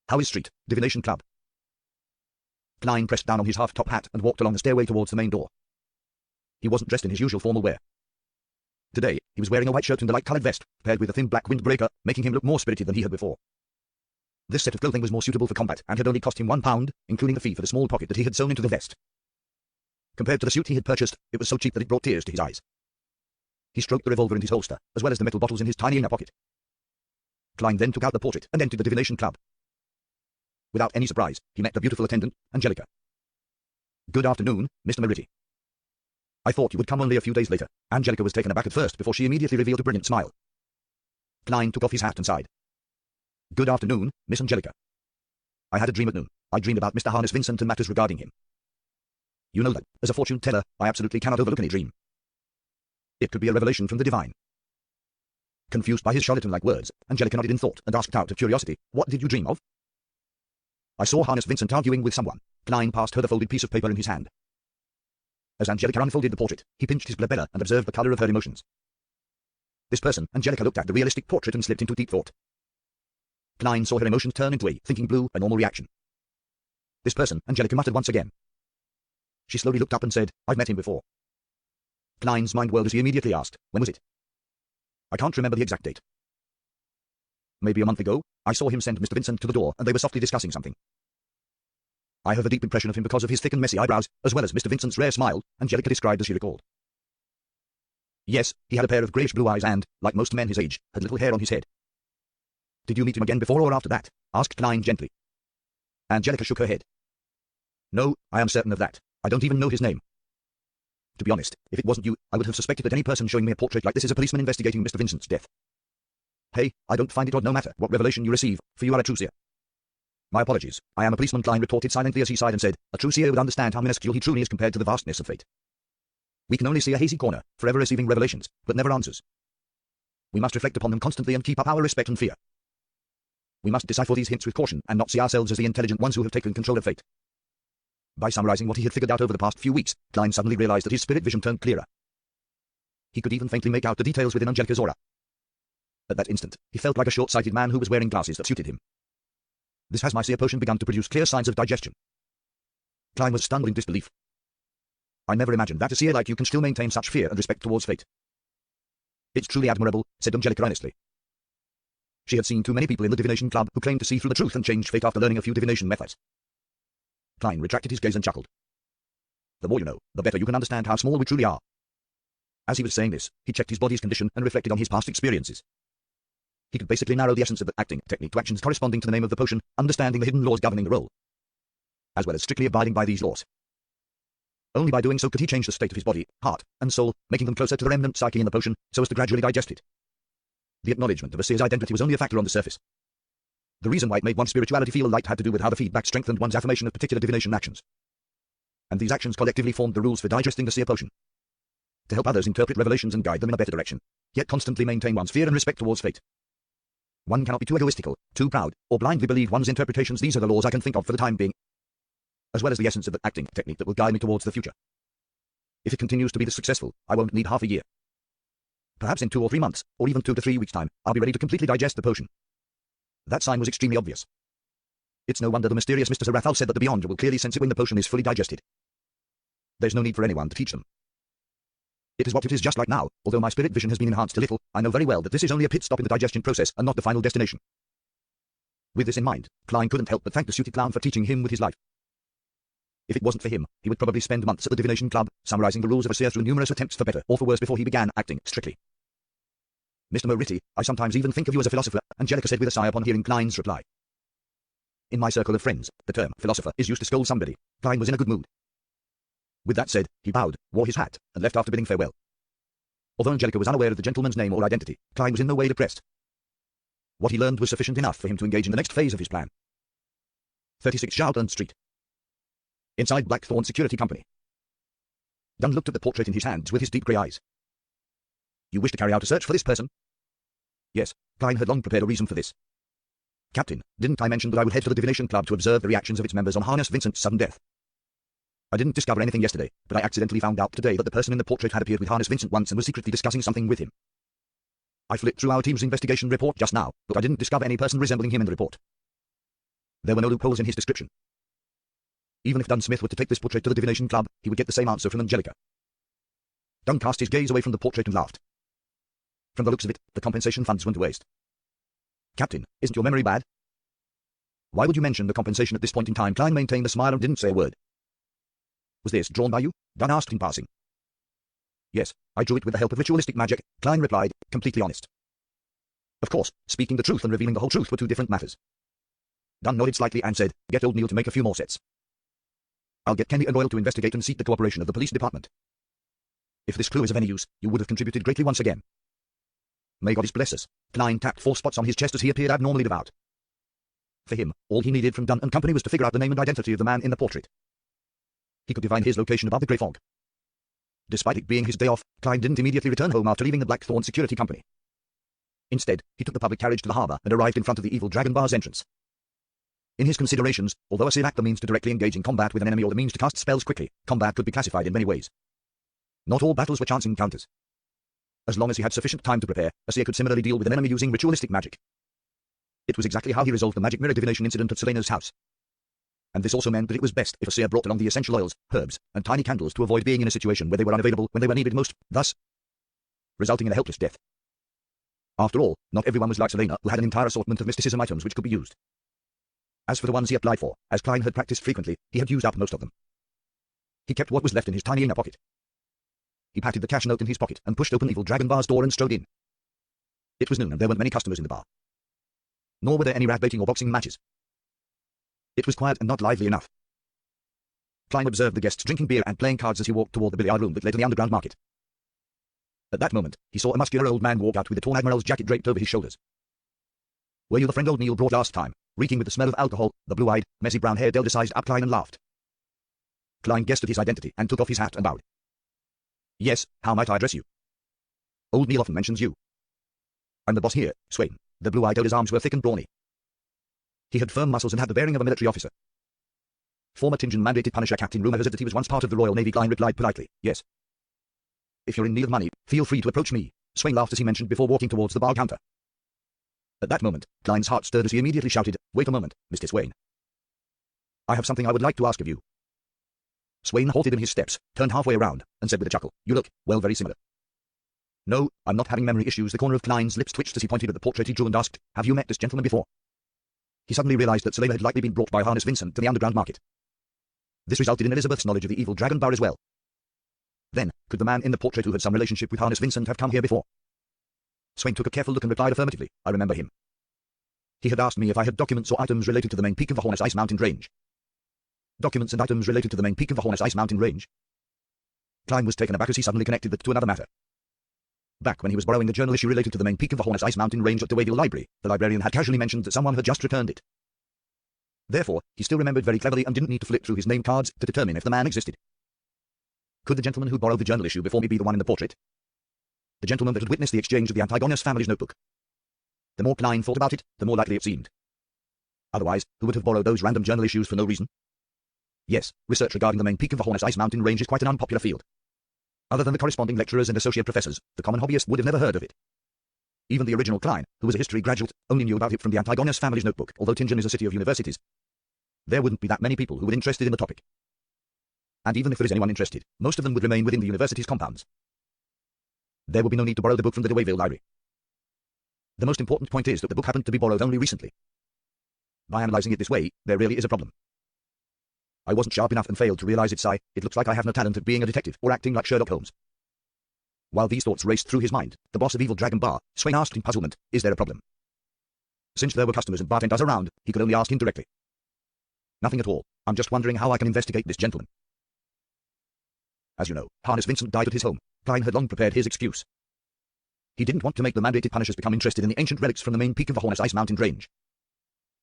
Howes Street, Divination Club. Klein pressed down on his half-top hat and walked along the stairway towards the main door. He wasn't dressed in his usual formal wear. Today, he was wearing a white shirt and a light-coloured vest, paired with a thin black windbreaker, making him look more spirited than he had before. This set of clothing was more suitable for combat, and had only cost him £1, including the fee for the small pocket that he had sewn into the vest. Compared to the suit he had purchased, it was so cheap that it brought tears to his eyes. He stroked the revolver in his holster, as well as the metal bottles in his tiny inner pocket. Klein then took out the portrait and entered the Divination Club. Without any surprise, he met the beautiful attendant, Angelica. "Good afternoon, Mr. Meritti. I thought you would come only a few days later." Angelica was taken aback at first before she immediately revealed a brilliant smile. Klein took off his hat and sighed. "Good afternoon, Miss Angelica. I had a dream at noon. I dreamed about Mr. Harness Vincent and matters regarding him. You know that, as a fortune teller, I absolutely cannot overlook any dream. It could be a revelation from the divine." Confused by his charlatan-like words, Angelica nodded in thought and asked out of curiosity, "What did you dream of?" "I saw Harness Vincent arguing with someone." Klein passed her the folded piece of paper in his hand. As Angelica unfolded the portrait, he pinched his glabella and observed the colour of her emotions. This person, Angelica looked at the realistic portrait and slipped into deep thought. Klein saw her emotions turn into a thinking blue, a normal reaction. This person, Angelica muttered once again. She slowly looked up and said, "I've met him before." Klein's mind whirled as he immediately asked, "When was it?" "I can't remember the exact date. Maybe a month ago. I saw him send Mr. Vincent to the door, and they were softly discussing something. I have a deep impression of him because of his thick and messy eyebrows, as well as Mr. Vincent's rare smile," Angelica described as she recalled. "Yes, he had a pair of greyish blue eyes and, like most men his age, had little hair on his head." "Did you meet him again before or after that?" asked Klein gently. Angelica shook her head. "No, I am certain of that. I don't even know his name. To be honest, if it wasn't you, I would have suspected that any person showing me a portrait like this is a policeman investigating Mr. Vincent's death. Hey, I don't find it odd no matter what revelation you receive, for you are a true seer." "My apologies. I am a policeman," Klein retorted silently as he sighed and said, "A true seer would understand how minuscule he truly is compared to the vastness of fate. We can only see a hazy corner, forever receiving revelations, but never answers. We must reflect upon them constantly and keep up our respect and fear. We must decipher these hints with caution and not see ourselves as the intelligent ones who have taken control of fate." By summarizing what he had figured out over the past few weeks, Klein suddenly realized that his spirit vision turned clearer. He could even faintly make out the details within Angelica's aura. At that instant, he felt like a short-sighted man who was wearing glasses that suited him. This has my seer potion begun to produce clear signs of digestion. Klein was stunned in disbelief. "I never imagined that a seer like you can still maintain such fear and respect towards fate." "It's truly admirable," said Angelica earnestly. She had seen too many people in the Divination Club who claimed to see through the truth and change fate after learning a few divination methods. Klein retracted his gaze and chuckled. "The more you know, the better you can understand how small we truly are." As he was saying this, he checked his body's condition and reflected on his past experiences. He could basically narrow the essence of the acting technique to actions corresponding to the name of the potion, understanding the hidden laws governing the role, as well as strictly abiding by these laws. Only by doing so could he change the state of his body, heart, and soul, making them closer to the remnant psyche in the potion, so as to gradually digest it. The acknowledgement of a seer's identity was only a factor on the surface. The reason why it made one's spirituality feel light had to do with how the feedback strengthened one's affirmation of particular divination actions. And these actions collectively formed the rules for digesting the seer potion. To help others interpret revelations and guide them in a better direction, yet constantly maintain one's fear and respect towards fate. One cannot be too egoistical, too proud, or blindly believe one's interpretations. These are the laws I can think of for the time being, as well as the essence of the acting technique that will guide me towards the future. If it continues to be this successful, I won't need half a year. Perhaps in 2 or 3 months, or even 2 to 3 weeks' time, I'll be ready to completely digest the potion." That sign was extremely obvious. It's no wonder the mysterious Mr. Zarathal said that the Beyond will clearly sense it when the potion is fully digested. There's no need for anyone to teach them. It is what it is just like now. Although my spirit vision has been enhanced a little, I know very well that this is only a pit stop in the digestion process and not the final destination. With this in mind, Klein couldn't help but thank the suited clown for teaching him with his life. If it wasn't for him, he would probably spend months at the Divination Club, summarizing the rules of a seer through numerous attempts for better or for worse before he began acting strictly. "Mr. Meritti, I sometimes even think of you as a philosopher," Angelica said with a sigh upon hearing Klein's reply. "In my circle of friends, the term philosopher is used to scold somebody." Klein was in a good mood. With that said, he bowed, wore his hat, and left after bidding farewell. Although Angelica was unaware of the gentleman's name or identity, Klein was in no way depressed. What he learned was sufficient enough for him to engage in the next phase of his plan. 36 Charlton Street. Inside Blackthorn Security Company. Dunn looked at the portrait in his hands with his deep grey eyes. "You wish to carry out a search for this person?" "Yes." Klein had long prepared a reason for this. "Captain, didn't I mention that I would head to the Divination Club to observe the reactions of its members on Harness Vincent's sudden death? I didn't discover anything yesterday, but I accidentally found out today that the person in the portrait had appeared with Harness Vincent once and was secretly discussing something with him. I flipped through our team's investigation report just now, but I didn't discover any person resembling him in the report. There were no loopholes in his description. Even if Dunn Smith were to take this portrait to the Divination Club, he would get the same answer from Angelica. Dunn cast his gaze away from the portrait and laughed. From the looks of it, the compensation funds went to waste. Captain, isn't your memory bad? Why would you mention the compensation at this point in time? Klein maintained a smile and didn't say a word. Was this drawn by you? Dunn asked in passing. Yes, I drew it with the help of ritualistic magic, Klein replied, completely honest. Of course, speaking the truth and revealing the whole truth were two different matters. Dunn nodded slightly and said, get old Neil to make a few more sets. I'll get Kenny and Royal to investigate and seek the cooperation of the police department. If this clue is of any use, you would have contributed greatly once again. May God bless us. Klein tapped 4 spots on his chest as he appeared abnormally devout. For him, all he needed from Dunn and Company was to figure out the name and identity of the man in the portrait. He could divine his location above the grey fog. Despite it being his day off, Klein didn't immediately return home after leaving the Blackthorn Security Company. Instead, he took the public carriage to the harbour and arrived in front of the Evil Dragon Bar's entrance. In his considerations, although a Civ act the means to directly engage in combat with an enemy or the means to cast spells quickly, combat could be classified in many ways. Not all battles were chance encounters. As long as he had sufficient time to prepare, a seer could similarly deal with an enemy using ritualistic magic. It was exactly how he resolved the magic mirror divination incident at Selena's house. And this also meant that it was best if a seer brought along the essential oils, herbs, and tiny candles to avoid being in a situation where they were unavailable when they were needed most, thus resulting in a helpless death. After all, not everyone was like Selena, who had an entire assortment of mysticism items which could be used. As for the ones he applied for, as Klein had practiced frequently, he had used up most of them. He kept what was left in his tiny inner pocket. He patted the cash note in his pocket and pushed open Evil Dragon Bar's door and strode in. It was noon and there weren't many customers in the bar. Nor were there any rat baiting or boxing matches. It was quiet and not lively enough. Klein observed the guests drinking beer and playing cards as he walked toward the billiard room that led to the underground market. At that moment, he saw a muscular old man walk out with a torn admiral's jacket draped over his shoulders. Were you the friend old Neil brought last time, reeking with the smell of alcohol? The blue-eyed, messy brown-haired elder sized up Klein and laughed. Klein guessed at his identity and took off his hat and bowed. Yes, how might I address you? Old Neil often mentions you. I'm the boss here, Swain. The blue-eyed elder's arms were thick and brawny. He had firm muscles and had the bearing of a military officer. Former Tinjan mandated Punisher Captain Rumor has it that he was once part of the Royal Navy. Klein replied politely, yes. If you're in need of money, feel free to approach me, Swain laughed as he mentioned before walking towards the bar counter. At that moment, Klein's heart stirred as he immediately shouted, wait a moment, Mr. Swain. I have something I would like to ask of you. Swain halted in his steps, turned halfway around, and said with a chuckle, you look, well, very similar. No, I'm not having memory issues. The corner of Klein's lips twitched as he pointed at the portrait he drew and asked, have you met this gentleman before? He suddenly realized that Selena had likely been brought by Harness Vincent to the underground market. This resulted in Elizabeth's knowledge of the Evil Dragon Bar as well. Then, could the man in the portrait who had some relationship with Harness Vincent have come here before? Swain took a careful look and replied affirmatively, I remember him. He had asked me if I had documents or items related to the main peak of the Hornus Ice Mountain Range. Documents and items related to the main peak of the Hornus Ice Mountain Range. Klein was taken aback as he suddenly connected that to another matter. Back when he was borrowing the journal issue related to the main peak of the Hornus Ice Mountain Range at the Wayville Library, the librarian had casually mentioned that someone had just returned it. Therefore, he still remembered very cleverly and didn't need to flip through his name cards to determine if the man existed. Could the gentleman who borrowed the journal issue before me be the one in the portrait? The gentleman that had witnessed the exchange of the Antigonus family's notebook. The more Klein thought about it, the more likely it seemed. Otherwise, who would have borrowed those random journal issues for no reason? Yes, research regarding the main peak of the Hornus Ice Mountain Range is quite an unpopular field. Other than the corresponding lecturers and associate professors, the common hobbyist would have never heard of it. Even the original Klein, who was a history graduate, only knew about it from the Antigonus family's notebook. Although Tinjan is a city of universities, there wouldn't be that many people who were interested in the topic. And even if there is anyone interested, most of them would remain within the university's compounds. There would be no need to borrow the book from the Wayville Library. The most important point is that the book happened to be borrowed only recently. By analyzing it this way, there really is a problem. I wasn't sharp enough and failed to realize its sigh. It looks like I have no talent at being a detective or acting like Sherlock Holmes. While these thoughts raced through his mind, the boss of Evil Dragon Bar, Swain asked in puzzlement, is there a problem? Since there were customers and bartenders around, he could only ask indirectly. Nothing at all. I'm just wondering how I can investigate this gentleman. As you know, Harness Vincent died at his home. Klein had long prepared his excuse. He didn't want to make the mandated Punishers become interested in the ancient relics from the main peak of the Hornus Ice Mountain Range.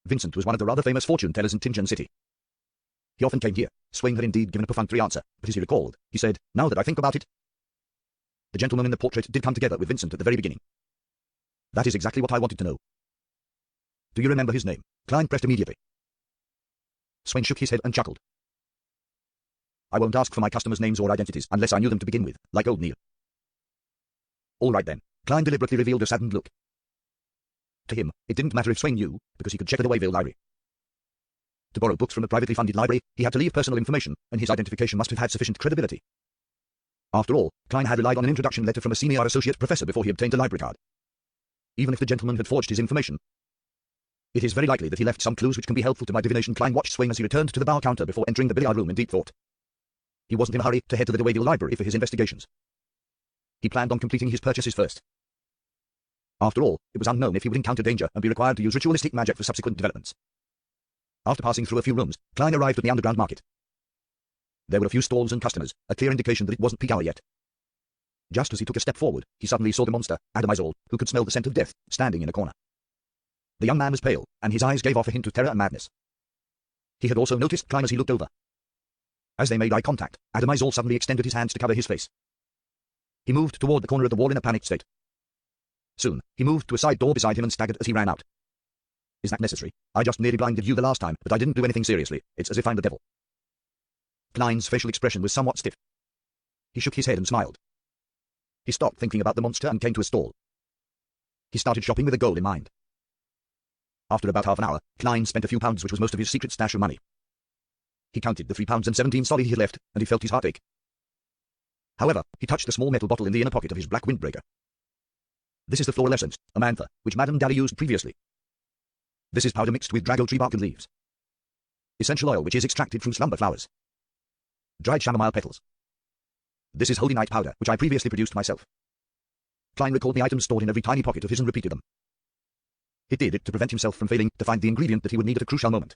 Vincent was one of the rather famous fortune tellers in Tinjan City. He often came here. Swain had indeed given a perfunctory answer, but as he recalled, he said, now that I think about it, the gentleman in the portrait did come together with Vincent at the very beginning. That is exactly what I wanted to know. Do you remember his name? Klein pressed immediately. Swain shook his head and chuckled. I won't ask for my customers' names or identities unless I knew them to begin with, like old Neil. All right then. Klein deliberately revealed a saddened look. To him, it didn't matter if Swain knew, because he could check at the Wayville Library. To borrow books from a privately funded library, he had to leave personal information, and his identification must have had sufficient credibility. After all, Klein had relied on an introduction letter from a senior associate professor before he obtained a library card. Even if the gentleman had forged his information, it is very likely that he left some clues which can be helpful to my divination. Klein watched Swain as he returned to the bar counter before entering the billiard room in deep thought. He wasn't in a hurry to head to the DeWayville Library for his investigations. He planned on completing his purchases first. After all, it was unknown if he would encounter danger and be required to use ritualistic magic for subsequent developments. After passing through a few rooms, Klein arrived at the underground market. There were a few stalls and customers, a clear indication that it wasn't peak hour yet. Just as he took a step forward, he suddenly saw the monster, Adamizal, who could smell the scent of death, standing in a corner. The young man was pale, and his eyes gave off a hint of terror and madness. He had also noticed Klein as he looked over. As they made eye contact, Adamizal suddenly extended his hands to cover his face. He moved toward the corner of the wall in a panicked state. Soon, he moved to a side door beside him and staggered as he ran out. Is that necessary? I just nearly blinded you the last time, but I didn't do anything seriously. It's as if I'm the devil. Klein's facial expression was somewhat stiff. He shook his head and smiled. He stopped thinking about the monster and came to a stall. He started shopping with a goal in mind. After about half an hour, Klein spent a few pounds, which was most of his secret stash of money. He counted the 3 pounds and 17 soldi he had left, and he felt his heart ache. However, he touched a small metal bottle in the inner pocket of his black windbreaker. This is the floral essence, Amantha, which Madame Dally used previously. This is powder mixed with drago tree bark and leaves. Essential oil, which is extracted from slumber flowers. Dried chamomile petals. This is holy night powder, which I previously produced myself. Klein recalled the items stored in every tiny pocket of his and repeated them. He did it to prevent himself from failing to find the ingredient that he would need at a crucial moment.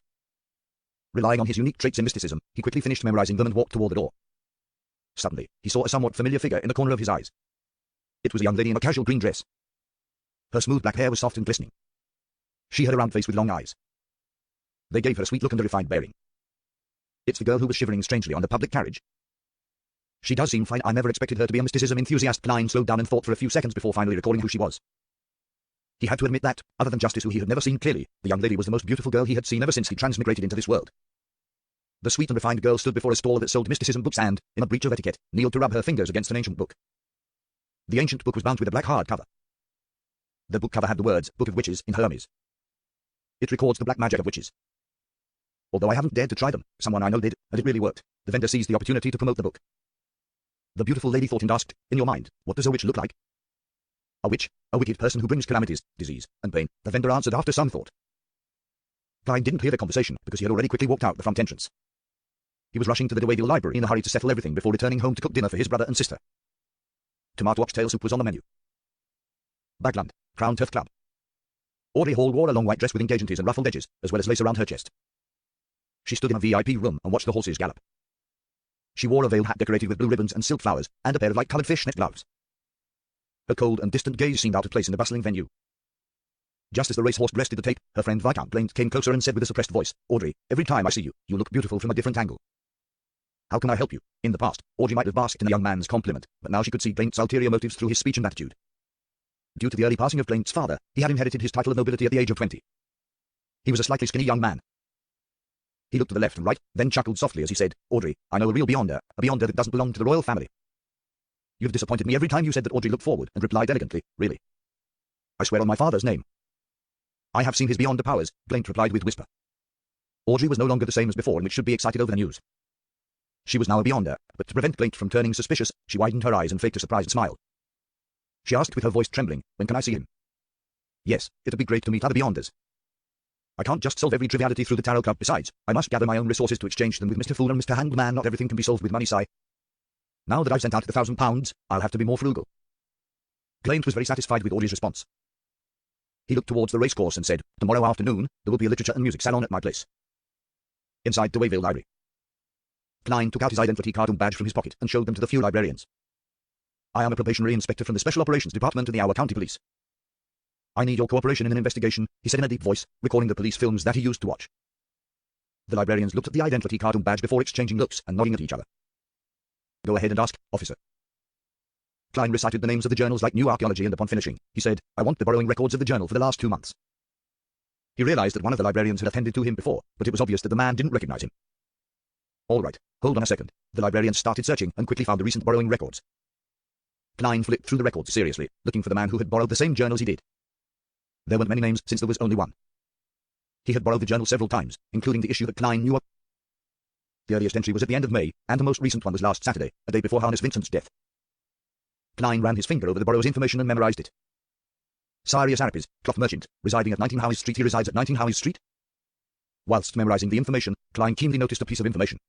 Relying on his unique traits in mysticism, he quickly finished memorizing them and walked toward the door. Suddenly, he saw a somewhat familiar figure in the corner of his eyes. It was a young lady in a casual green dress. Her smooth black hair was soft and glistening. She had a round face with long eyes. They gave her a sweet look and a refined bearing. It's the girl who was shivering strangely on the public carriage. She does seem fine. I never expected her to be a mysticism enthusiast. Klein slowed down and thought for a few seconds before finally recalling who she was. He had to admit that, other than Justice, who he had never seen clearly, the young lady was the most beautiful girl he had seen ever since he transmigrated into this world. The sweet and refined girl stood before a stall that sold mysticism books and, in a breach of etiquette, kneeled to rub her fingers against an ancient book. The ancient book was bound with a black hardcover. The book cover had the words, Book of Witches, in Hermes. It records the black magic of witches. Although I haven't dared to try them, someone I know did, and it really worked. The vendor seized the opportunity to promote the book. The beautiful lady thought and asked, in your mind, what does a witch look like? A witch, a wicked person who brings calamities, disease, and pain, the vendor answered after some thought. Klein didn't hear the conversation because he had already quickly walked out the front entrance. He was rushing to the DeWayville Library in a hurry to settle everything before returning home to cook dinner for his brother and sister. Tomato oxtail soup was on the menu. Bagland, Crown Turf Club. Audrey Hall wore a long white dress with engagements and ruffled edges, as well as lace around her chest. She stood in a VIP room and watched the horses gallop. She wore a veiled hat decorated with blue ribbons and silk flowers, and a pair of light-coloured fishnet gloves. Her cold and distant gaze seemed out of place in the bustling venue. Just as the racehorse breasted the tape, her friend Viscount Blaine came closer and said with a suppressed voice, Audrey, every time I see you, you look beautiful from a different angle. How can I help you? In the past, Audrey might have basked in the young man's compliment, but now she could see Blaine's ulterior motives through his speech and attitude. Due to the early passing of Blaine's father, he had inherited his title of nobility at the age of 20. He was a slightly skinny young man. He looked to the left and right, then chuckled softly as he said, Audrey, I know a real Beyonder, a Beyonder that doesn't belong to the royal family. You've disappointed me every time you said that. Audrey looked forward and replied elegantly, really. I swear on my father's name. I have seen his Beyonder powers, Blaine replied with whisper. Audrey was no longer the same as before and which should be excited over the news. She was now a Beyonder, but to prevent Blaine from turning suspicious, she widened her eyes and faked a surprised smile. She asked with her voice trembling, when can I see him? Yes, it'd be great to meet other Beyonders. I can't just solve every triviality through the Tarot Club. Besides, I must gather my own resources to exchange them with Mr. Fool and Mr. Hangman. Not everything can be solved with money, sigh. Now that I've sent out the £1,000, I'll have to be more frugal. Blaine was very satisfied with Audrey's response. He looked towards the racecourse and said, tomorrow afternoon, there will be a literature and music salon at my place. Inside the DeWayville Library. Klein took out his identity card and badge from his pocket and showed them to the few librarians. I am a probationary inspector from the Special Operations Department in the Our County Police. I need your cooperation in an investigation, he said in a deep voice, recalling the police films that he used to watch. The librarians looked at the identity card and badge before exchanging looks and nodding at each other. Go ahead and ask, officer. Klein recited the names of the journals like New Archaeology, and upon finishing, he said, I want the borrowing records of the journal for the last 2 months. He realized that one of the librarians had attended to him before, but it was obvious that the man didn't recognize him. All right, hold on a second. The librarians started searching and quickly found the recent borrowing records. Klein flipped through the records seriously, looking for the man who had borrowed the same journals he did. There weren't many names since there was only one. He had borrowed the journal several times, including the issue that Klein knew of. The earliest entry was at the end of May, and the most recent one was last Saturday, a day before Harness Vincent's death. Klein ran his finger over the borrower's information and memorized it. Cyrus Arapis, cloth merchant, residing at 19 Howes Street. He resides at 19 Howes Street? Whilst memorizing the information, Klein keenly noticed a piece of information.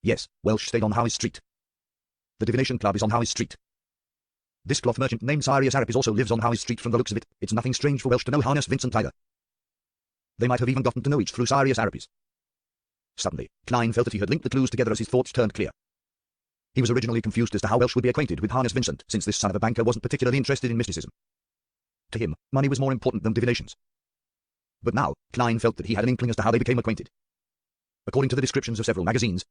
Yes, Welsh stayed on Howes Street. The Divination Club is on Howes Street. This cloth merchant named Cyrus Arapis also lives on Howes Street. From the looks of it, it's nothing strange for Welsh to know Harness Vincent either. They might have even gotten to know each through Cyrus Arapis. Suddenly, Klein felt that he had linked the clues together as his thoughts turned clear. He was originally confused as to how Welsh would be acquainted with Harness Vincent, since this son of a banker wasn't particularly interested in mysticism. To him, money was more important than divinations. But now, Klein felt that he had an inkling as to how they became acquainted. According to the descriptions of several magazines,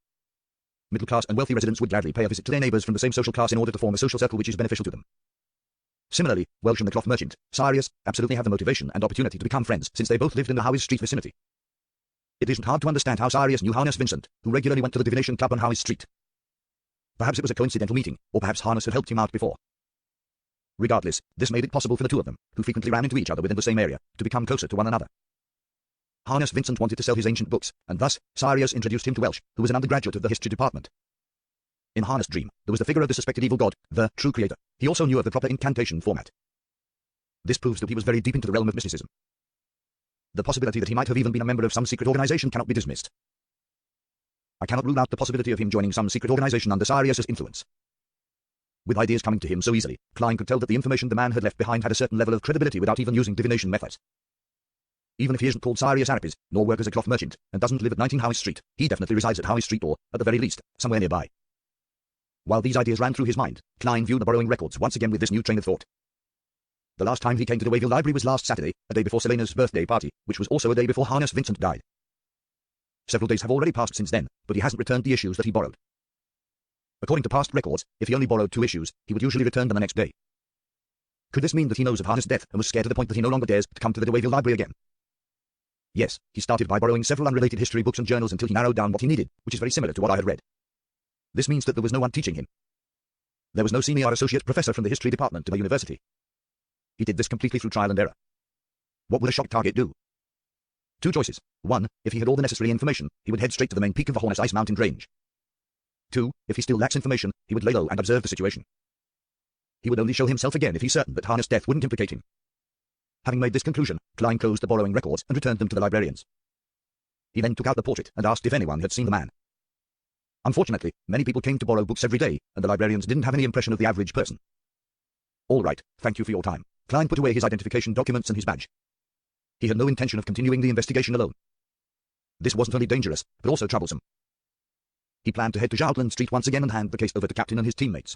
middle-class and wealthy residents would gladly pay a visit to their neighbours from the same social class in order to form a social circle which is beneficial to them. Similarly, Welsh and the cloth merchant, Cyrus, absolutely have the motivation and opportunity to become friends since they both lived in the Howes Street vicinity. It isn't hard to understand how Cyrus knew Harness Vincent, who regularly went to the Divination Club on Howes Street. Perhaps it was a coincidental meeting, or perhaps Harness had helped him out before. Regardless, this made it possible for the two of them, who frequently ran into each other within the same area, to become closer to one another. Harness Vincent wanted to sell his ancient books, and thus, Cyrus introduced him to Welsh, who was an undergraduate of the history department. In Harness' dream, there was the figure of the suspected evil god, the true creator. He also knew of the proper incantation format. This proves that he was very deep into the realm of mysticism. The possibility that he might have even been a member of some secret organization cannot be dismissed. I cannot rule out the possibility of him joining some secret organization under Cyrus's influence. With ideas coming to him so easily, Klein could tell that the information the man had left behind had a certain level of credibility without even using divination methods. Even if he isn't called Cyrus Arapis, nor works as a cloth merchant, and doesn't live at 19 Howes Street, he definitely resides at Howes Street or, at the very least, somewhere nearby. While these ideas ran through his mind, Klein viewed the borrowing records once again with this new train of thought. The last time he came to the Wayville Library was last Saturday, a day before Selena's birthday party, which was also a day before Harness Vincent died. Several days have already passed since then, but he hasn't returned the issues that he borrowed. According to past records, if he only borrowed 2 issues, he would usually return them the next day. Could this mean that he knows of Harness' death and was scared to the point that he no longer dares to come to the Wayville Library again? Yes, he started by borrowing several unrelated history books and journals until he narrowed down what he needed, which is very similar to what I had read. This means that there was no one teaching him. There was no senior associate professor from the history department of a university. He did this completely through trial and error. What would a shock target do? 2 choices. 1, if he had all the necessary information, he would head straight to the main peak of the Hornus Ice Mountain range. 2, if he still lacks information, he would lay low and observe the situation. He would only show himself again if he's certain that Harness' death wouldn't implicate him. Having made this conclusion, Klein closed the borrowing records and returned them to the librarians. He then took out the portrait and asked if anyone had seen the man. Unfortunately, many people came to borrow books every day, and the librarians didn't have any impression of the average person. All right, thank you for your time. Klein put away his identification documents and his badge. He had no intention of continuing the investigation alone. This wasn't only dangerous, but also troublesome. He planned to head to Joutland Street once again and hand the case over to Captain and his teammates.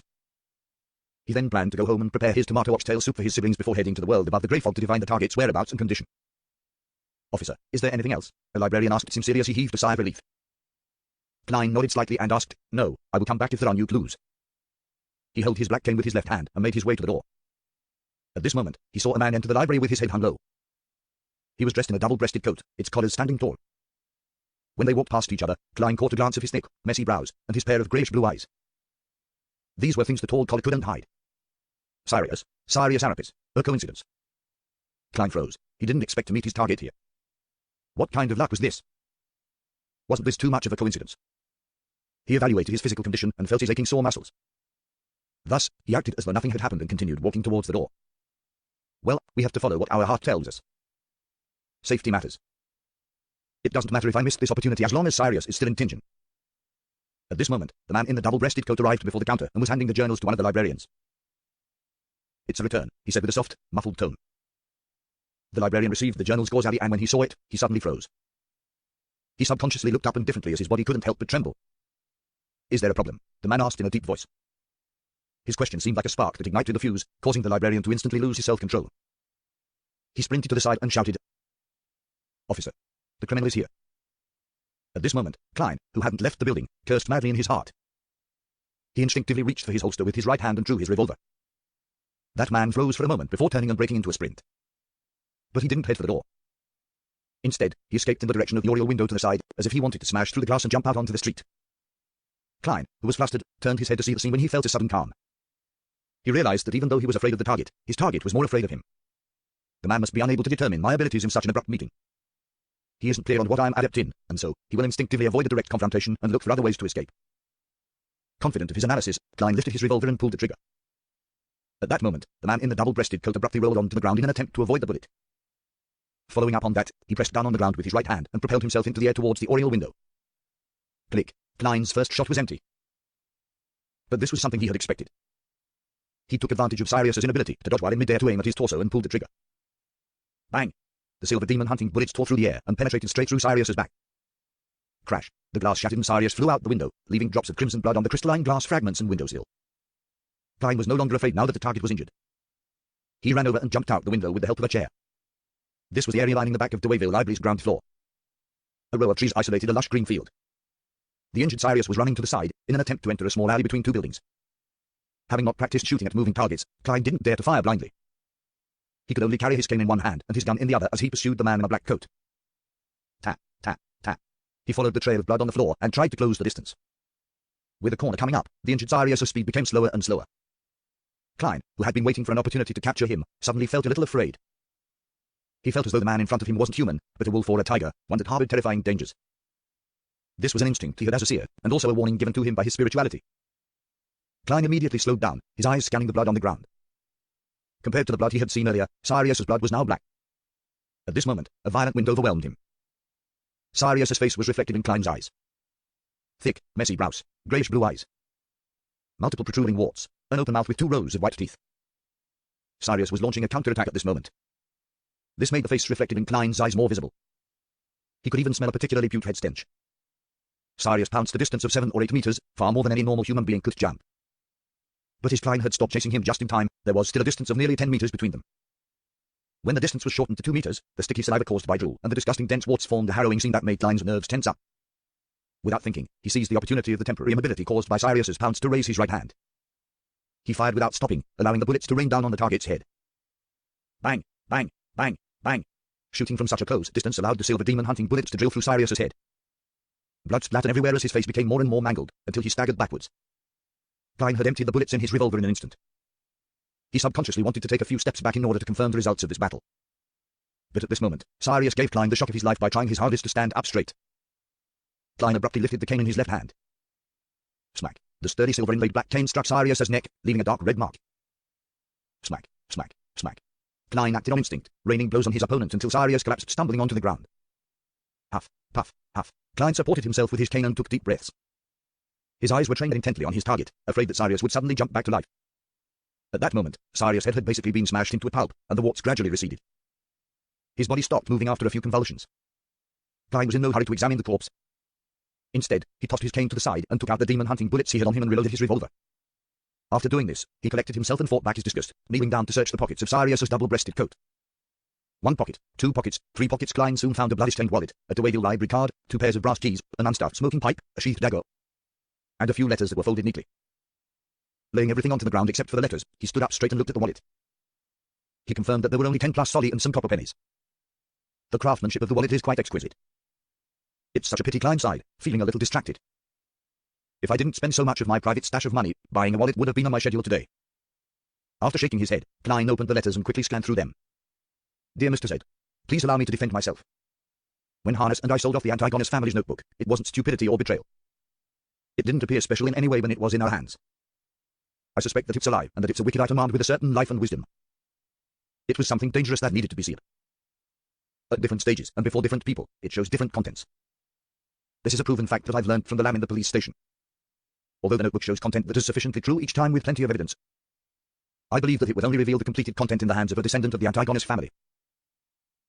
He then planned to go home and prepare his tomato oxtail soup for his siblings before heading to the world above the grey fog to divine the target's whereabouts and condition. Officer, is there anything else? A librarian asked sincerely as he heaved a sigh of relief. Klein nodded slightly and asked, No, I will come back if there are new clues. He held his black cane with his left hand and made his way to the door. At this moment, he saw a man enter the library with his head hung low. He was dressed in a double-breasted coat, its collars standing tall. When they walked past each other, Klein caught a glance of his thick, messy brows, and his pair of greyish-blue eyes. These were things the tall collar couldn't hide. Cyrus Arapis, a coincidence. Klein froze. He didn't expect to meet his target here. What kind of luck was this? Wasn't this too much of a coincidence? He evaluated his physical condition and felt his aching sore muscles. Thus, he acted as though nothing had happened and continued walking towards the door. Well, we have to follow what our heart tells us. Safety matters. It doesn't matter if I missed this opportunity as long as Cyrus is still in Tingen. At this moment, the man in the double-breasted coat arrived before the counter and was handing the journals to one of the librarians. It's a return, he said with a soft, muffled tone. The librarian received the journals causally, and when he saw it, he suddenly froze. He subconsciously looked up indifferently as his body couldn't help but tremble. Is there a problem? The man asked in a deep voice. His question seemed like a spark that ignited the fuse, causing the librarian to instantly lose his self-control. He sprinted to the side and shouted, Officer, the criminal is here. At this moment, Klein, who hadn't left the building, cursed madly in his heart. He instinctively reached for his holster with his right hand and drew his revolver. That man froze for a moment before turning and breaking into a sprint. But he didn't head for the door. Instead, he escaped in the direction of the oriel window to the side, as if he wanted to smash through the glass and jump out onto the street. Klein, who was flustered, turned his head to see the scene when he felt a sudden calm. He realized that even though he was afraid of the target, his target was more afraid of him. The man must be unable to determine my abilities in such an abrupt meeting. He isn't clear on what I'm adept in, and so he will instinctively avoid a direct confrontation and look for other ways to escape. Confident of his analysis, Klein lifted his revolver and pulled the trigger. At that moment, the man in the double-breasted coat abruptly rolled onto the ground in an attempt to avoid the bullet. Following up on that, he pressed down on the ground with his right hand and propelled himself into the air towards the oriel window. Click. Klein's first shot was empty. But this was something he had expected. He took advantage of Sirius's inability to dodge while in midair to aim at his torso and pulled the trigger. Bang! The silver demon hunting bullets tore through the air and penetrated straight through Sirius's back. Crash! The glass shattered and Sirius flew out the window, leaving drops of crimson blood on the crystalline glass fragments and windowsill. Klein was no longer afraid now that the target was injured. He ran over and jumped out the window with the help of a chair. This was the area lining the back of DeWayville Library's ground floor. A row of trees isolated a lush green field. The injured Sirius was running to the side, in an attempt to enter a small alley between two buildings. Having not practiced shooting at moving targets, Klein didn't dare to fire blindly. He could only carry his cane in one hand and his gun in the other as he pursued the man in a black coat. Tap, tap, tap. He followed the trail of blood on the floor and tried to close the distance. With the corner coming up, the injured Sirius' speed became slower and slower. Klein, who had been waiting for an opportunity to capture him, suddenly felt a little afraid. He felt as though the man in front of him wasn't human, but a wolf or a tiger, one that harbored terrifying dangers. This was an instinct he had as a seer, and also a warning given to him by his spirituality. Klein immediately slowed down, his eyes scanning the blood on the ground. Compared to the blood he had seen earlier, Sirius's blood was now black. At this moment, a violent wind overwhelmed him. Sirius's face was reflected in Klein's eyes. Thick, messy brows, greyish-blue eyes. Multiple protruding warts, an open mouth with two rows of white teeth. Sirius was launching a counterattack at this moment. This made the face reflected in Klein's eyes more visible. He could even smell a particularly putrid stench. Sirius pounced a distance of 7 or 8 meters, far more than any normal human being could jump. But as Klein had stopped chasing him just in time, there was still a distance of nearly 10 meters between them. When the distance was shortened to 2 meters, the sticky saliva caused by drool and the disgusting dense warts formed a harrowing scene that made Klein's nerves tense up. Without thinking, he seized the opportunity of the temporary immobility caused by Sirius's pounce to raise his right hand. He fired without stopping, allowing the bullets to rain down on the target's head. Bang, bang, bang, bang. Shooting from such a close distance allowed the silver demon hunting bullets to drill through Sirius's head. Blood splattered everywhere as his face became more and more mangled, until he staggered backwards. Klein had emptied the bullets in his revolver in an instant. He subconsciously wanted to take a few steps back in order to confirm the results of this battle. But at this moment, Sirius gave Klein the shock of his life by trying his hardest to stand up straight. Klein abruptly lifted the cane in his left hand. Smack. The sturdy silver inlaid black cane struck Sirius's neck, leaving a dark red mark. Smack, smack, smack. Klein acted on instinct, raining blows on his opponent until Sirius collapsed stumbling onto the ground. Huff, puff, huff. Klein supported himself with his cane and took deep breaths. His eyes were trained intently on his target, afraid that Sirius would suddenly jump back to life. At that moment, Sirius' head had basically been smashed into a pulp, and the warts gradually receded. His body stopped moving after a few convulsions. Klein was in no hurry to examine the corpse. Instead, he tossed his cane to the side and took out the demon-hunting bullets he had on him and reloaded his revolver. After doing this, he collected himself and fought back his disgust, kneeling down to search the pockets of Sirius's double-breasted coat. 1 pocket, 2 pockets, 3 pockets. Klein soon found a bloody-stained wallet, a DeWayville Library card, 2 pairs of brass keys, an unstuffed smoking pipe, a sheathed dagger, and a few letters that were folded neatly. Laying everything onto the ground except for the letters, he stood up straight and looked at the wallet. He confirmed that there were only 10 plus soldi and some copper pennies. The craftsmanship of the wallet is quite exquisite. It's such a pity, Klein sighed, feeling a little distracted. If I didn't spend so much of my private stash of money, buying a wallet would have been on my schedule today. After shaking his head, Klein opened the letters and quickly scanned through them. Dear Mr. Z, please allow me to defend myself. When Harness and I sold off the Antigonus family's notebook, it wasn't stupidity or betrayal. It didn't appear special in any way when it was in our hands. I suspect that it's a lie, and that it's a wicked item armed with a certain life and wisdom. It was something dangerous that needed to be sealed. At different stages, and before different people, it shows different contents. This is a proven fact that I've learned from the lamb in the police station. Although the notebook shows content that is sufficiently true each time with plenty of evidence, I believe that it would only reveal the completed content in the hands of a descendant of the Antigonus family.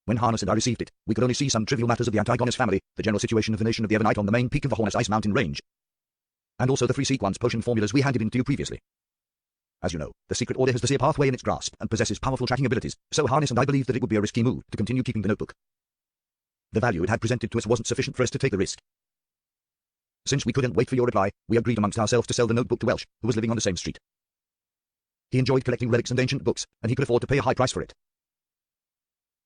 When Harness and I received it, we could only see some trivial matters of the Antigonus family, the general situation of the nation of the Ebonite on the main peak of the Hornus Ice Mountain range, and also the 3 sequence potion formulas we handed in to you previously. As you know, the secret order has the seer pathway in its grasp and possesses powerful tracking abilities, so Harness and I believed that it would be a risky move to continue keeping the notebook. The value it had presented to us wasn't sufficient for us to take the risk. Since we couldn't wait for your reply, we agreed amongst ourselves to sell the notebook to Welsh, who was living on the same street. He enjoyed collecting relics and ancient books, and he could afford to pay a high price for it.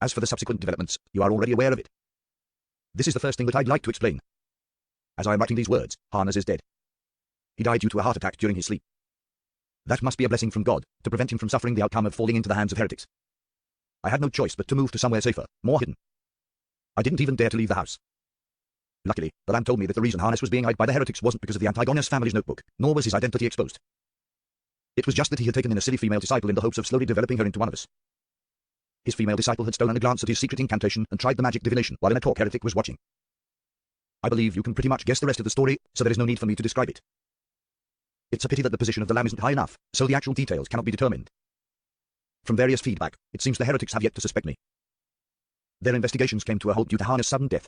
As for the subsequent developments, you are already aware of it. This is the first thing that I'd like to explain. As I am writing these words, Harness is dead. He died due to a heart attack during his sleep. That must be a blessing from God, to prevent him from suffering the outcome of falling into the hands of heretics. I had no choice but to move to somewhere safer, more hidden. I didn't even dare to leave the house. Luckily, the lamb told me that the reason Harness was being eyed by the heretics wasn't because of the Antigonus family's notebook, nor was his identity exposed. It was just that he had taken in a silly female disciple in the hopes of slowly developing her into one of us. His female disciple had stolen a glance at his secret incantation and tried the magic divination while in a talk heretic was watching. I believe you can pretty much guess the rest of the story, so there is no need for me to describe it. It's a pity that the position of the lamb isn't high enough, so the actual details cannot be determined. From various feedback, it seems the heretics have yet to suspect me. Their investigations came to a halt due to Harness' sudden death.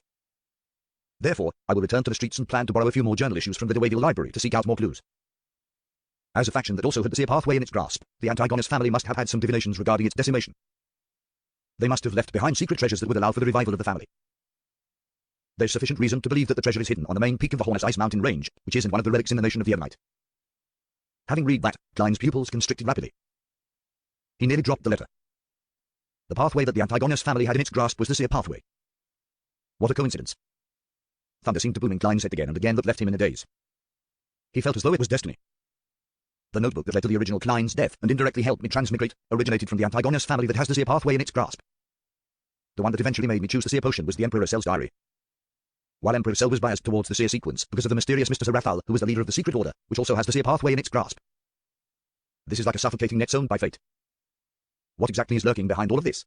Therefore, I will return to the streets and plan to borrow a few more journal issues from the DeWayville Library to seek out more clues. As a faction that also had the Seer pathway in its grasp, the Antigonus family must have had some divinations regarding its decimation. They must have left behind secret treasures that would allow for the revival of the family. There's sufficient reason to believe that the treasure is hidden on the main peak of the Hornus Ice Mountain range, which is in one of the relics in the nation of the Ebonite. Having read that, Klein's pupils constricted rapidly. He nearly dropped the letter. The pathway that the Antigonus family had in its grasp was the Seer pathway. What a coincidence. Thunder seemed to boom in Klein's head again and again, that left him in a daze. He felt as though it was destiny. The notebook that led to the original Klein's death and indirectly helped me transmigrate originated from the Antigonus family that has the Seer pathway in its grasp. The one that eventually made me choose the Seer potion was the Emperor Cell's diary. While Emperor Cell was biased towards the Seer sequence because of the mysterious Mr. Seraphal, who was the leader of the secret order, which also has the Seer pathway in its grasp. This is like a suffocating net sewn by fate. What exactly is lurking behind all of this?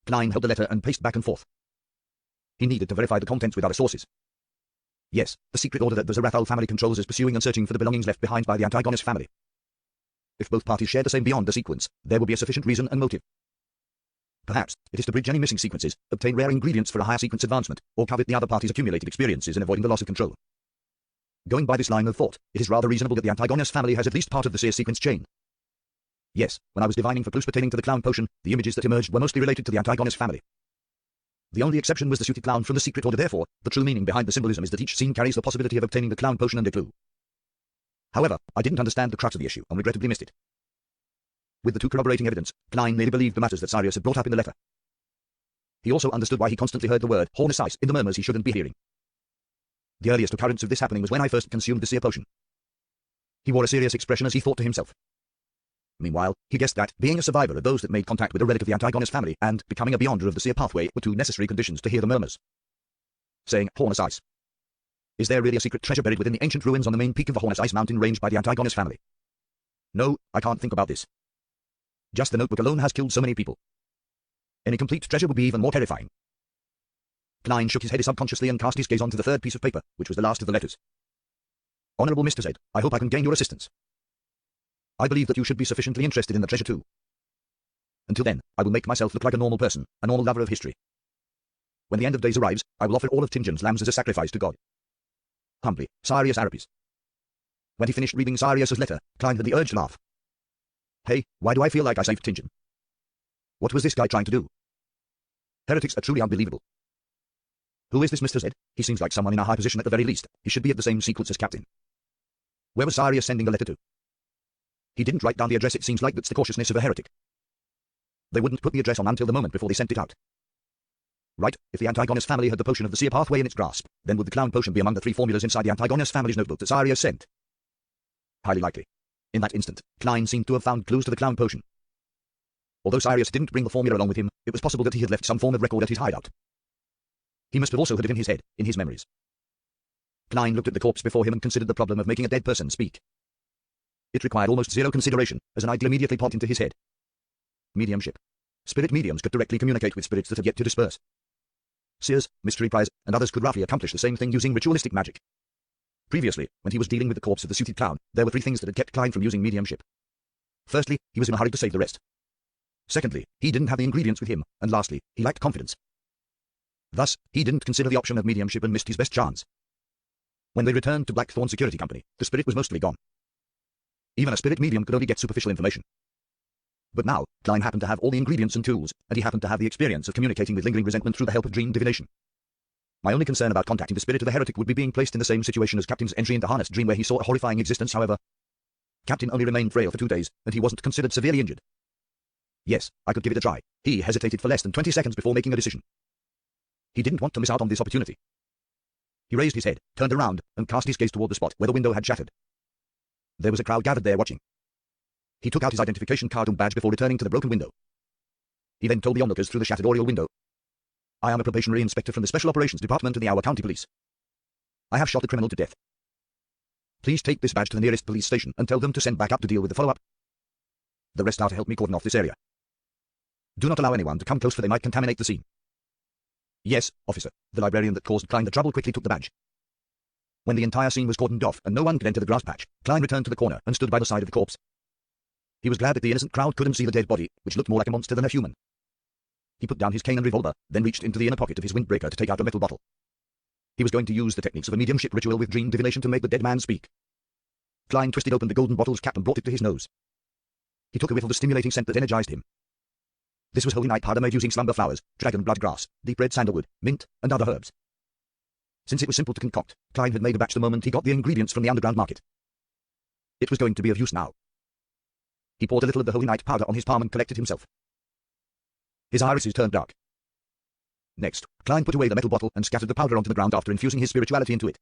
Klein held the letter and paced back and forth. He needed to verify the contents with other sources. Yes, the secret order that the Seraphal family controls is pursuing and searching for the belongings left behind by the Antigonus family. If both parties share the same beyond the sequence, there will be a sufficient reason and motive. Perhaps it is to bridge any missing sequences, obtain rare ingredients for a higher sequence advancement, or covet the other party's accumulated experiences in avoiding the loss of control. Going by this line of thought, it is rather reasonable that the Antigonus family has at least part of the Seer sequence chain. Yes, when I was divining for clues pertaining to the clown potion, the images that emerged were mostly related to the Antigonus family. The only exception was the suited clown from the secret order. Therefore, the true meaning behind the symbolism is that each scene carries the possibility of obtaining the clown potion and a clue. However, I didn't understand the crux of the issue and regrettably missed it. With the two corroborating evidence, Klein nearly believed the matters that Sirius had brought up in the letter. He also understood why he constantly heard the word Hornus Ice in the murmurs he shouldn't be hearing. The earliest occurrence of this happening was when I first consumed the Seer potion. He wore a serious expression as he thought to himself. Meanwhile, he guessed that, being a survivor of those that made contact with a relic of the Antigonus family and becoming a beyonder of the Seer pathway were two necessary conditions to hear the murmurs. Saying, Hornus Ice. Is there really a secret treasure buried within the ancient ruins on the main peak of the Hornus Ice Mountain range by the Antigonus family? No, I can't think about this. Just the notebook alone has killed so many people. Any complete treasure would be even more terrifying. Klein shook his head subconsciously and cast his gaze onto the third piece of paper, which was the last of the letters. Honorable Mr. Z, I hope I can gain your assistance. I believe that you should be sufficiently interested in the treasure too. Until then, I will make myself look like a normal person, a normal lover of history. When the end of days arrives, I will offer all of Tingen's lambs as a sacrifice to God. Humbly, Sirius Arapes. When he finished reading Sirius's letter, Klein had the urge to laugh. Hey, why do I feel like I saved Tingen? What was this guy trying to do? Heretics are truly unbelievable. Who is this Mr. Z? He seems like someone in a high position at the very least. He should be at the same sequence as Captain. Where was Sirius sending the letter to? He didn't write down the address. It seems like that's the cautiousness of a heretic. They wouldn't put the address on until the moment before they sent it out. Right, if the Antigonus family had the potion of the Seer pathway in its grasp, then would the clown potion be among the 3 formulas inside the Antigonus family's notebook that Sirius sent? Highly likely. In that instant, Klein seemed to have found clues to the clown potion. Although Sirius didn't bring the formula along with him, it was possible that he had left some form of record at his hideout. He must have also had it in his head, in his memories. Klein looked at the corpse before him and considered the problem of making a dead person speak. It required almost zero consideration, as an idea immediately popped into his head. Mediumship. Spirit mediums could directly communicate with spirits that had yet to disperse. Seers, Mystery Prize, and others could roughly accomplish the same thing using ritualistic magic. Previously, when he was dealing with the corpse of the suited clown, there were 3 things that had kept Klein from using mediumship. Firstly, he was in a hurry to save the rest. Secondly, he didn't have the ingredients with him, and lastly, he lacked confidence. Thus, he didn't consider the option of mediumship and missed his best chance. When they returned to Blackthorn Security Company, the spirit was mostly gone. Even a spirit medium could only get superficial information. But now, Klein happened to have all the ingredients and tools, and he happened to have the experience of communicating with lingering resentment through the help of dream divination. My only concern about contacting the spirit of the heretic would be being placed in the same situation as Captain's entry into Harness' dream where he saw a horrifying existence. However, Captain only remained frail for 2 days, and he wasn't considered severely injured. Yes, I could give it a try. He hesitated for less than 20 seconds before making a decision. He didn't want to miss out on this opportunity. He raised his head, turned around, and cast his gaze toward the spot where the window had shattered. There was a crowd gathered there watching. He took out his identification card and badge before returning to the broken window. He then told the onlookers through the shattered oriel window. I am a probationary inspector from the Special Operations Department of the Our County Police. I have shot a criminal to death. Please take this badge to the nearest police station and tell them to send back up to deal with the follow-up. The rest are to help me cordon off this area. Do not allow anyone to come close, for they might contaminate the scene. Yes, officer. The librarian that caused Klein the trouble quickly took the badge. When the entire scene was cordoned off and no one could enter the grass patch, Klein returned to the corner and stood by the side of the corpse. He was glad that the innocent crowd couldn't see the dead body, which looked more like a monster than a human. He put down his cane and revolver, then reached into the inner pocket of his windbreaker to take out a metal bottle. He was going to use the techniques of a mediumship ritual with dream divination to make the dead man speak. Klein twisted open the golden bottle's cap and brought it to his nose. He took a whiff of the stimulating scent that energized him. This was holy night powder made using slumber flowers, dragon blood grass, deep red sandalwood, mint, and other herbs. Since it was simple to concoct, Klein had made a batch the moment he got the ingredients from the underground market. It was going to be of use now. He poured a little of the holy night powder on his palm and collected himself. His irises turned dark. Next, Klein put away the metal bottle and scattered the powder onto the ground after infusing his spirituality into it.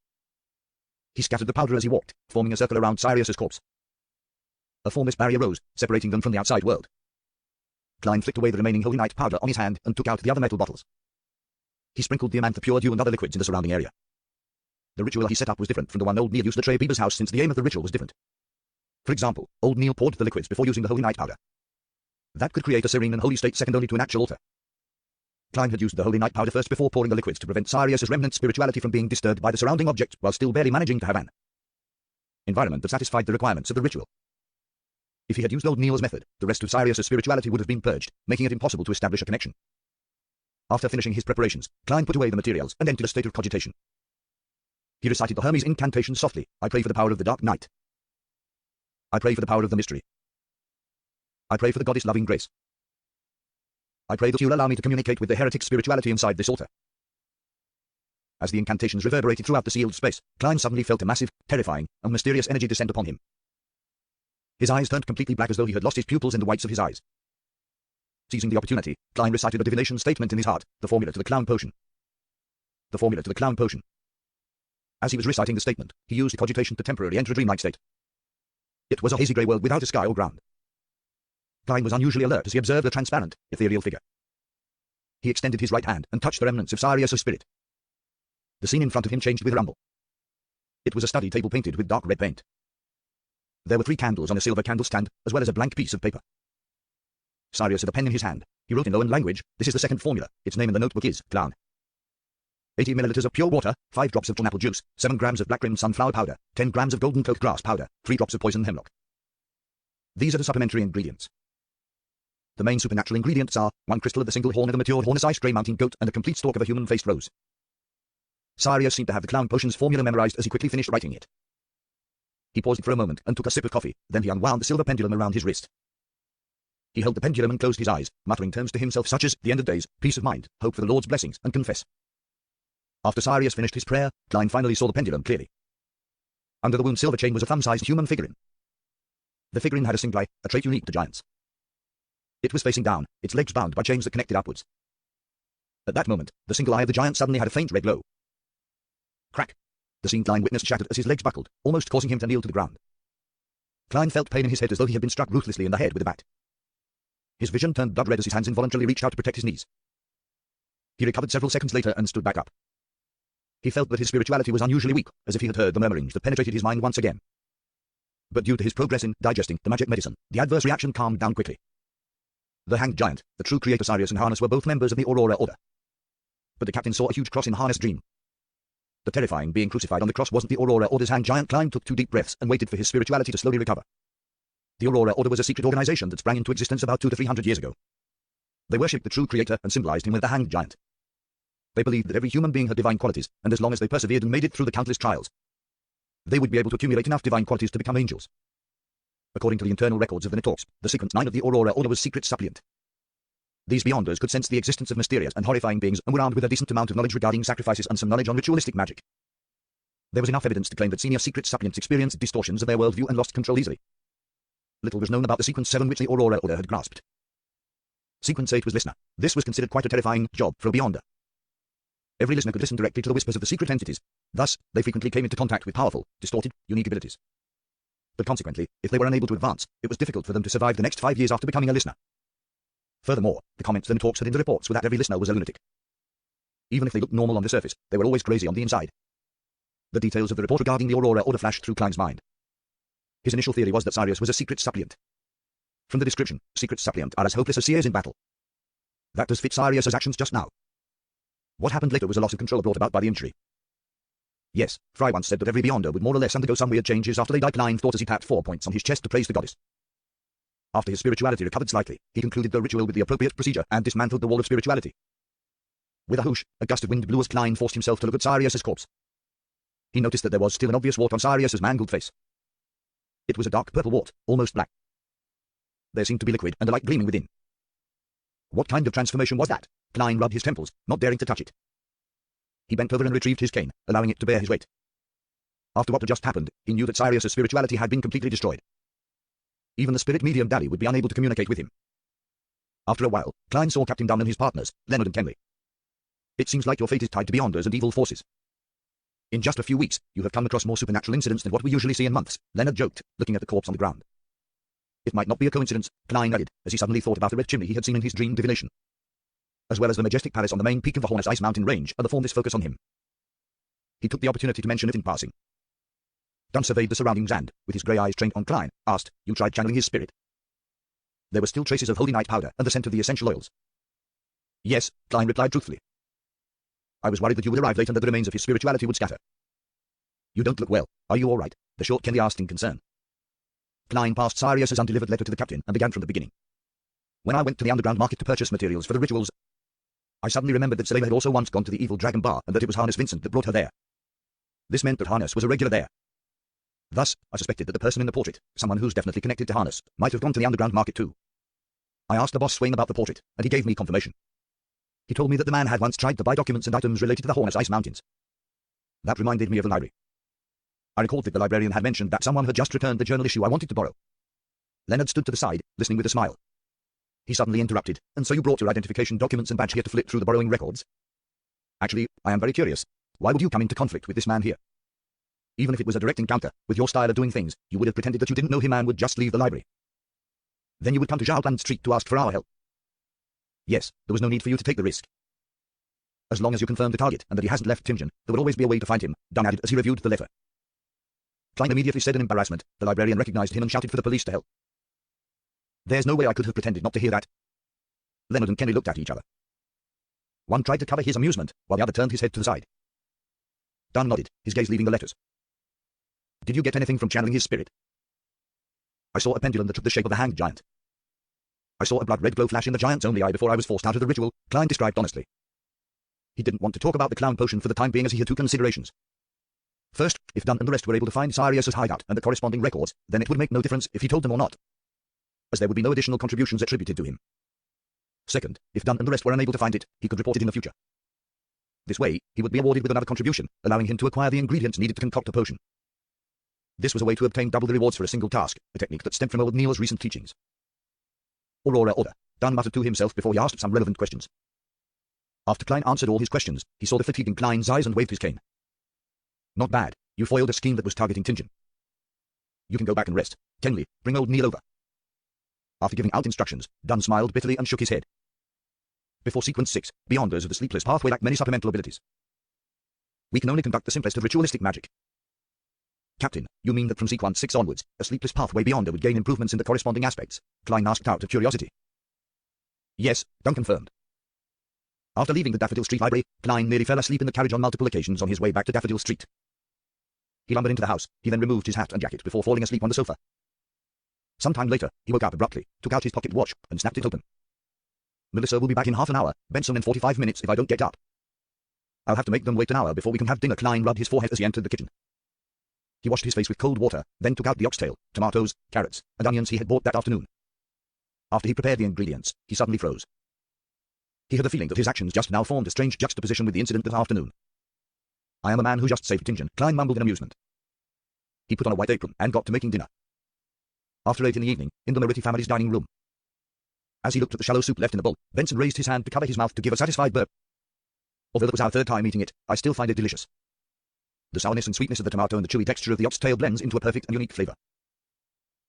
He scattered the powder as he walked, forming a circle around Sirius's corpse. A formless barrier rose, separating them from the outside world. Klein flicked away the remaining holy night powder on his hand and took out the other metal bottles. He sprinkled the amantha pure dew and other liquids in the surrounding area. The ritual he set up was different from the one old Neil used at Trey Bieber's house, since the aim of the ritual was different. For example, old Neil poured the liquids before using the holy night powder. That could create a serene and holy state second only to an actual altar. Klein had used the holy night powder first before pouring the liquids to prevent Sirius's remnant spirituality from being disturbed by the surrounding objects while still barely managing to have an environment that satisfied the requirements of the ritual. If he had used old Neil's method, the rest of Sirius's spirituality would have been purged, making it impossible to establish a connection. After finishing his preparations, Klein put away the materials and entered a state of cogitation. He recited the Hermes incantation softly. I pray for the power of the dark night. I pray for the power of the mystery. I pray for the goddess loving grace. I pray that you'll allow me to communicate with the heretic spirituality inside this altar. As the incantations reverberated throughout the sealed space, Klein suddenly felt a massive, terrifying, and mysterious energy descend upon him. His eyes turned completely black as though he had lost his pupils and the whites of his eyes. Seizing the opportunity, Klein recited a divination statement in his heart, the formula to the clown potion. The formula to the clown potion. As he was reciting the statement, he used cogitation to temporarily enter a dreamlike state. It was a hazy grey world without a sky or ground. Klein was unusually alert as he observed a transparent, ethereal figure. He extended his right hand and touched the remnants of Sirius's spirit. The scene in front of him changed with a rumble. It was a study table painted with dark red paint. There were 3 candles on a silver candle stand, as well as a blank piece of paper. Sirius had a pen in his hand. He wrote in Loan language, "This is the second formula. Its name in the notebook is Clown. 80 milliliters of pure water, 5 drops of apple juice, 7 grams of black-rimmed sunflower powder, 10 grams of golden cloak grass powder, 3 drops of poison hemlock. These are the supplementary ingredients. The main supernatural ingredients are 1 crystal of the single horn of the matured Hornus Grey Mountain goat and a complete stalk of a human-faced rose." Sirius seemed to have the clown potion's formula memorized as he quickly finished writing it. He paused for a moment and took a sip of coffee, then he unwound the silver pendulum around his wrist. He held the pendulum and closed his eyes, muttering terms to himself such as, the end of days, peace of mind, hope for the Lord's blessings, and confess. After Sirius finished his prayer, Klein finally saw the pendulum clearly. Under the wound silver chain was a thumb-sized human figurine. The figurine had a single eye, a trait unique to giants. It was facing down, its legs bound by chains that connected upwards. At that moment, the single eye of the giant suddenly had a faint red glow. Crack! The scene Klein witnessed shattered as his legs buckled, almost causing him to kneel to the ground. Klein felt pain in his head as though he had been struck ruthlessly in the head with a bat. His vision turned blood red as his hands involuntarily reached out to protect his knees. He recovered several seconds later and stood back up. He felt that his spirituality was unusually weak, as if he had heard the murmurings that penetrated his mind once again. But due to his progress in digesting the magic medicine, the adverse reaction calmed down quickly. The hanged giant, the true creator Sirius and Harness were both members of the Aurora Order. But the captain saw a huge cross in Harness' dream. The terrifying being crucified on the cross wasn't the Aurora Order's hanged giant. Klein took 2 deep breaths and waited for his spirituality to slowly recover. The Aurora Order was a secret organization that sprang into existence about 200 to 300 years ago. They worshipped the true creator and symbolized him with the hanged giant. They believed that every human being had divine qualities, and as long as they persevered and made it through the countless trials, they would be able to accumulate enough divine qualities to become angels. According to the internal records of the Nitorps, the sequence 9 of the Aurora Order was secret suppliant. These Beyonders could sense the existence of mysterious and horrifying beings and were armed with a decent amount of knowledge regarding sacrifices and some knowledge on ritualistic magic. There was enough evidence to claim that senior secret suppliants experienced distortions of their worldview and lost control easily. Little was known about the Sequence 7 which the Aurora Order had grasped. Sequence 8 was Listener. This was considered quite a terrifying job for a Beyonder. Every listener could listen directly to the whispers of the secret entities. Thus, they frequently came into contact with powerful, distorted, unique abilities. But consequently, if they were unable to advance, it was difficult for them to survive the next 5 years after becoming a listener. Furthermore, the comments the Nitorps had in the reports were that every listener was a lunatic. Even if they looked normal on the surface, they were always crazy on the inside. The details of the report regarding the Aurora order flashed through Klein's mind. His initial theory was that Sirius was a secret suppliant. From the description, secret suppliant are as hopeless as seers in battle. That does fit Sirius's actions just now. What happened later was a loss of control brought about by the injury. Yes, Fry once said that every Beyonder would more or less undergo some weird changes after they died. Klein thought as he tapped 4 points on his chest to praise the goddess. After his spirituality recovered slightly, he concluded the ritual with the appropriate procedure and dismantled the wall of spirituality. With a whoosh, a gust of wind blew as Klein forced himself to look at Sirius's corpse. He noticed that there was still an obvious wart on Sirius's mangled face. It was a dark purple wart, almost black. There seemed to be liquid and a light gleaming within. What kind of transformation was that? Klein rubbed his temples, not daring to touch it. He bent over and retrieved his cane, allowing it to bear his weight. After what had just happened, he knew that Sirius's spirituality had been completely destroyed. Even the spirit medium Dally would be unable to communicate with him. After a while, Klein saw Captain Dunn and his partners, Leonard and Kenley. It seems like your fate is tied to Beyonders and evil forces. In just a few weeks, you have come across more supernatural incidents than what we usually see in months, Leonard joked, looking at the corpse on the ground. It might not be a coincidence, Klein added, as he suddenly thought about the red chimney he had seen in his dream divination. As well as the majestic palace on the main peak of the Hornus Ice Mountain range, other formed this focus on him. He took the opportunity to mention it in passing. Dunn surveyed the surroundings and, with his grey eyes trained on Klein, asked, "You tried channeling his spirit?" There were still traces of holy night powder and the scent of the essential oils. "Yes," Klein replied truthfully. "I was worried that you would arrive late and that the remains of his spirituality would scatter." "You don't look well. Are you all right?" the short Kenley asked in concern. Klein passed Sirius's undelivered letter to the captain and began from the beginning. "When I went to the underground market to purchase materials for the rituals, I suddenly remembered that Selena had also once gone to the Evil Dragon Bar and that it was Harness Vincent that brought her there. This meant that Harness was a regular there. Thus, I suspected that the person in the portrait, someone who's definitely connected to Harness, might have gone to the underground market too. I asked the boss Swain about the portrait, and he gave me confirmation. He told me that the man had once tried to buy documents and items related to the Hornus Ice Mountains. That reminded me of the library. I recalled that the librarian had mentioned that someone had just returned the journal issue I wanted to borrow. Leonard stood to the side, listening with a smile. He suddenly interrupted, "And so you brought your identification documents and badge here to flip through the borrowing records? Actually, I am very curious. Why would you come into conflict with this man here? Even if it was a direct encounter, with your style of doing things, you would have pretended that you didn't know him and would just leave the library. Then you would come to Zhaoland Street to ask for our help. Yes, there was no need for you to take the risk. As long as you confirmed the target and that he hasn't left Tingen, there would always be a way to find him," Dunn added as he reviewed the letter. Klein immediately said in embarrassment. The librarian recognized him and shouted for the police to help. "There's no way I could have pretended not to hear that." Leonard and Kenny looked at each other. One tried to cover his amusement, while the other turned his head to the side. Dunn nodded, his gaze leaving the letters. "Did you get anything from channeling his spirit?" "I saw a pendulum that took the shape of a hanged giant. I saw a blood-red glow flash in the giant's only eye before I was forced out of the ritual," Klein described honestly. He didn't want to talk about the clown potion for the time being as he had two considerations. First, if Dunn and the rest were able to find Sirius's hideout and the corresponding records, then it would make no difference if he told them or not, as there would be no additional contributions attributed to him. Second, if Dunn and the rest were unable to find it, he could report it in the future. This way, he would be awarded with another contribution, allowing him to acquire the ingredients needed to concoct a potion. This was a way to obtain double the rewards for a single task, a technique that stemmed from old Neil's recent teachings. "Aurora order," Dunn muttered to himself before he asked some relevant questions. After Klein answered all his questions, he saw the fatigue in Klein's eyes and waved his cane. "Not bad. You foiled a scheme that was targeting Tingen. You can go back and rest. Kenley, bring old Neil over." After giving out instructions, Dunn smiled bitterly and shook his head. Before Sequence 6, Beyonders of the Sleepless Pathway lack many supplemental abilities. We can only conduct the simplest of ritualistic magic. "Captain, you mean that from Sequence 6 onwards, a Sleepless Pathway Beyonder would gain improvements in the corresponding aspects?" Klein asked out of curiosity. "Yes," Dunn confirmed. After leaving the Daffodil Street Library, Klein nearly fell asleep in the carriage on multiple occasions on his way back to Daffodil Street. He lumbered into the house, he then removed his hat and jacket before falling asleep on the sofa. Sometime later, he woke up abruptly, took out his pocket watch, and snapped it open. "Melissa will be back in half an hour, Benson in 45 minutes if I don't get up. I'll have to make them wait an hour before we can have dinner." Klein rubbed his forehead as he entered the kitchen. He washed his face with cold water, then took out the oxtail, tomatoes, carrots, and onions he had bought that afternoon. After he prepared the ingredients, he suddenly froze. He had a feeling that his actions just now formed a strange juxtaposition with the incident that afternoon. "I am a man who just saved Tingen," Klein mumbled in amusement. He put on a white apron and got to making dinner. After 8 in the evening, in the Moretti family's dining room. As he looked at the shallow soup left in the bowl, Benson raised his hand to cover his mouth to give a satisfied burp. "Although that was our third time eating it, I still find it delicious. The sourness and sweetness of the tomato and the chewy texture of the oxtail blends into a perfect and unique flavor.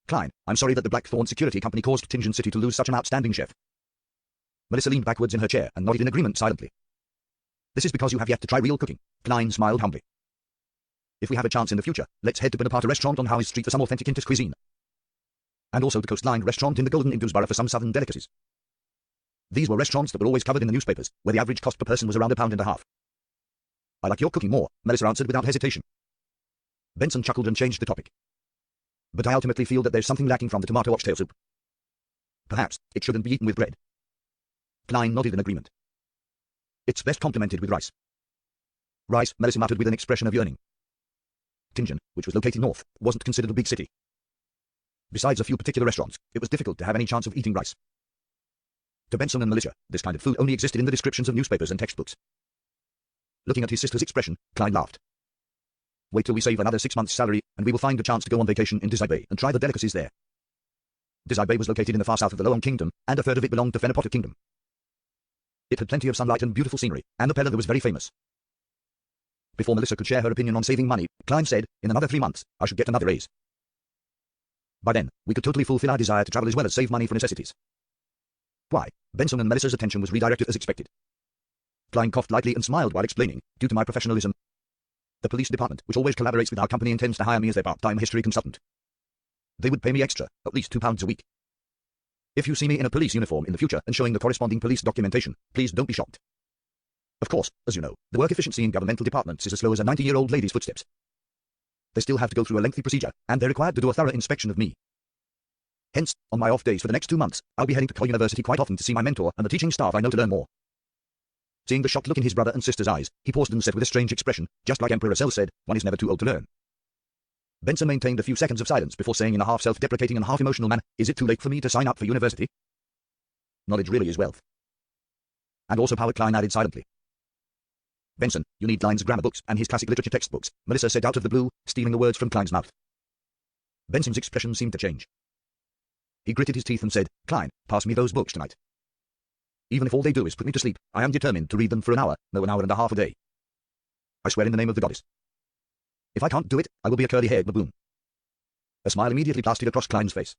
Klein, I'm sorry that the Blackthorn Security Company caused Tingen City to lose such an outstanding chef." Melissa leaned backwards in her chair and nodded in agreement silently. This is because you have yet to try real cooking. Klein smiled humbly. If we have a chance in the future, let's head to Bonaparte restaurant on Howes Street for some authentic Intis cuisine. And also the Coastline restaurant in the Golden Indusborough for some southern delicacies. These were restaurants that were always covered in the newspapers, where the average cost per person was around £1.50. I like your cooking more, Melissa answered without hesitation. Benson chuckled and changed the topic. But I ultimately feel that there's something lacking from the tomato oxtail soup. Perhaps it shouldn't be eaten with bread. Klein nodded in agreement. It's best complemented with rice. Rice, Melissa muttered with an expression of yearning. Tingen, which was located north, wasn't considered a big city. Besides a few particular restaurants, it was difficult to have any chance of eating rice. To Benson and Melissa, this kind of food only existed in the descriptions of newspapers and textbooks. Looking at his sister's expression, Klein laughed. Wait till we save another 6 months' salary, and we will find a chance to go on vacation in Desai Bay and try the delicacies there. Desai Bay was located in the far south of the Loan Kingdom, and a third of it belonged to Fenopota Kingdom. It had plenty of sunlight and beautiful scenery, and the peddler was very famous. Before Melissa could share her opinion on saving money, Klein said, in another 3 months, I should get another raise. By then, we could totally fulfill our desire to travel as well as save money for necessities. Why? Benson and Melissa's attention was redirected as expected. Klein coughed lightly and smiled while explaining, due to my professionalism. The police department, which always collaborates with our company, intends to hire me as their part-time history consultant. They would pay me extra, at least £2 a week. If you see me in a police uniform in the future and showing the corresponding police documentation, please don't be shocked. Of course, as you know, the work efficiency in governmental departments is as slow as a 90-year-old lady's footsteps. They still have to go through a lengthy procedure, and they're required to do a thorough inspection of me. Hence, on my off days for the next 2 months, I'll be heading to Coy University quite often to see my mentor and the teaching staff I know to learn more. Seeing the shocked look in his brother and sister's eyes, he paused and said with a strange expression, just like Emperor Russell said, one is never too old to learn. Benson maintained a few seconds of silence before saying in a half self-deprecating and half emotional manner, is it too late for me to sign up for university? Knowledge really is wealth. And also power, Klein added silently. Benson, you need Klein's grammar books and his classic literature textbooks, Melissa said out of the blue, stealing the words from Klein's mouth. Benson's expression seemed to change. He gritted his teeth and said, Klein, pass me those books tonight. Even if all they do is put me to sleep, I am determined to read them for an hour, no, an hour and a half a day. I swear in the name of the goddess. If I can't do it, I will be a curly-haired baboon. A smile immediately plastered across Klein's face.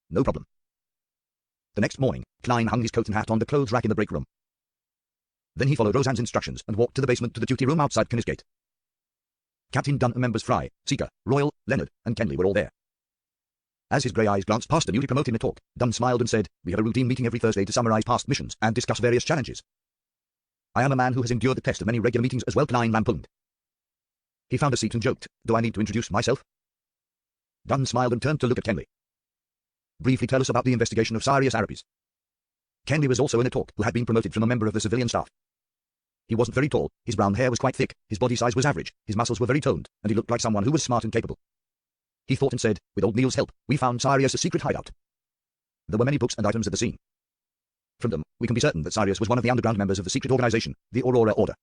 No problem. The next morning, Klein hung his coat and hat on the clothes rack in the break room. Then he followed Roseanne's instructions and walked to the basement to the duty room outside Kenneth Gate. Captain Dunn and members Fry, Seeker, Royal, Leonard, and Kenley were all there. As his grey eyes glanced past the newly promoted Nitork, Dunn smiled and said, we have a routine meeting every Thursday to summarize past missions and discuss various challenges. I am a man who has endured the test of many regular meetings as well, Klein lampooned. He found a seat and joked, do I need to introduce myself? Dunn smiled and turned to look at Kenley. Briefly tell us about the investigation of Sirius Arabes. Kenley was also a Nitork who had been promoted from a member of the civilian staff. He wasn't very tall, his brown hair was quite thick, his body size was average, his muscles were very toned, and he looked like someone who was smart and capable. He thought and said, with old Neil's help, we found Sirius' secret hideout. There were many books and items at the scene. From them, we can be certain that Sirius was one of the underground members of the secret organization, the Aurora Order.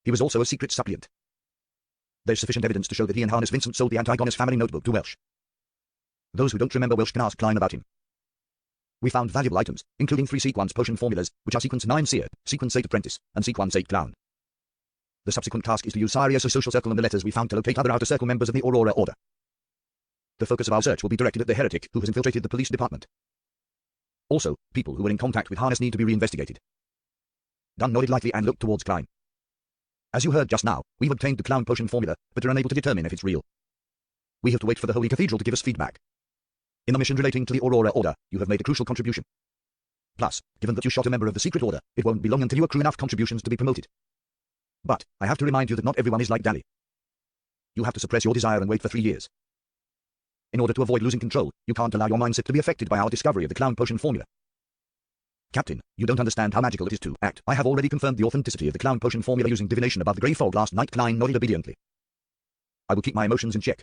He was also a secret suppliant. There's sufficient evidence to show that he and Harness Vincent sold the Antigonus family notebook to Welsh. Those who don't remember Welsh can ask Klein about him. We found valuable items, including 3 sequence potion formulas, which are sequence 9 Seer, sequence 8 Apprentice, and sequence 8 Clown. The subsequent task is to use Sirius' social circle and the letters we found to locate other outer circle members of the Aurora Order. The focus of our search will be directed at the heretic who has infiltrated the police department. Also, people who were in contact with Harness need to be reinvestigated. Dunn nodded lightly and looked towards Klein. As you heard just now, we've obtained the Clown potion formula, but are unable to determine if it's real. We have to wait for the Holy Cathedral to give us feedback. In the mission relating to the Aurora Order, you have made a crucial contribution. Plus, given that you shot a member of the Secret Order, it won't be long until you accrue enough contributions to be promoted. But, I have to remind you that not everyone is like Dally. You have to suppress your desire and wait for 3 years. In order to avoid losing control, you can't allow your mindset to be affected by our discovery of the Clown potion formula. Captain, you don't understand how magical it is to act. I have already confirmed the authenticity of the Clown potion formula using divination above the grey fog last night. Klein nodded obediently. I will keep my emotions in check.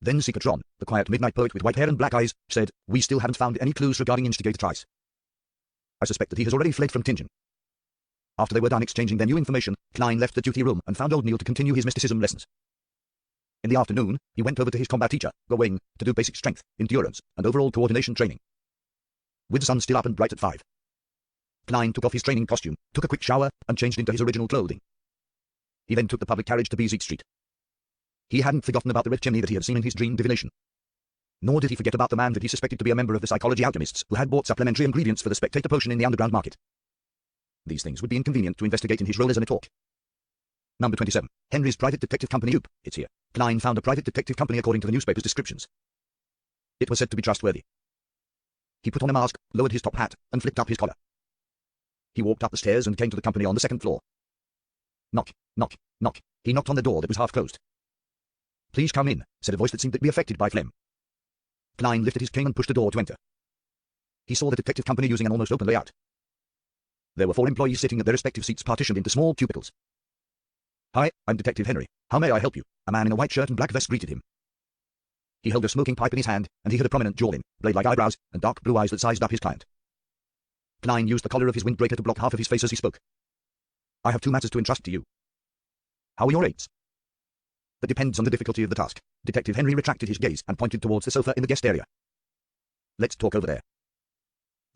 Then Seekatron, the quiet midnight poet with white hair and black eyes, said, we still haven't found any clues regarding Instigator Trice. I suspect that he has already fled from Tingen. After they were done exchanging their new information, Klein left the duty room and found old Neil to continue his mysticism lessons. In the afternoon, he went over to his combat teacher, Gawain, to do basic strength, endurance, and overall coordination training. With the sun still up and bright at 5. Klein took off his training costume, took a quick shower, and changed into his original clothing. He then took the public carriage to Bezique Street. He hadn't forgotten about the red chimney that he had seen in his dream divination. Nor did he forget about the man that he suspected to be a member of the psychology alchemists who had bought supplementary ingredients for the spectator potion in the underground market. These things would be inconvenient to investigate in his role as an talk. Number 27. Henry's Private Detective Company. Oop, it's here. Klein found a private detective company according to the newspaper's descriptions. It was said to be trustworthy. He put on a mask, lowered his top hat, and flipped up his collar. He walked up the stairs and came to the company on the second floor. Knock, knock, knock. He knocked on the door that was half closed. Please come in, said a voice that seemed to be affected by phlegm. Klein lifted his cane and pushed the door to enter. He saw the detective company using an almost open layout. There were 4 employees sitting at their respective seats partitioned into small cubicles. Hi, I'm Detective Henry. How may I help you? A man in a white shirt and black vest greeted him. He held a smoking pipe in his hand, and he had a prominent jawline, blade-like eyebrows, and dark blue eyes that sized up his client. Klein used the collar of his windbreaker to block half of his face as he spoke. I have 2 matters to entrust to you. How are your rates? That depends on the difficulty of the task. Detective Henry retracted his gaze and pointed towards the sofa in the guest area. Let's talk over there.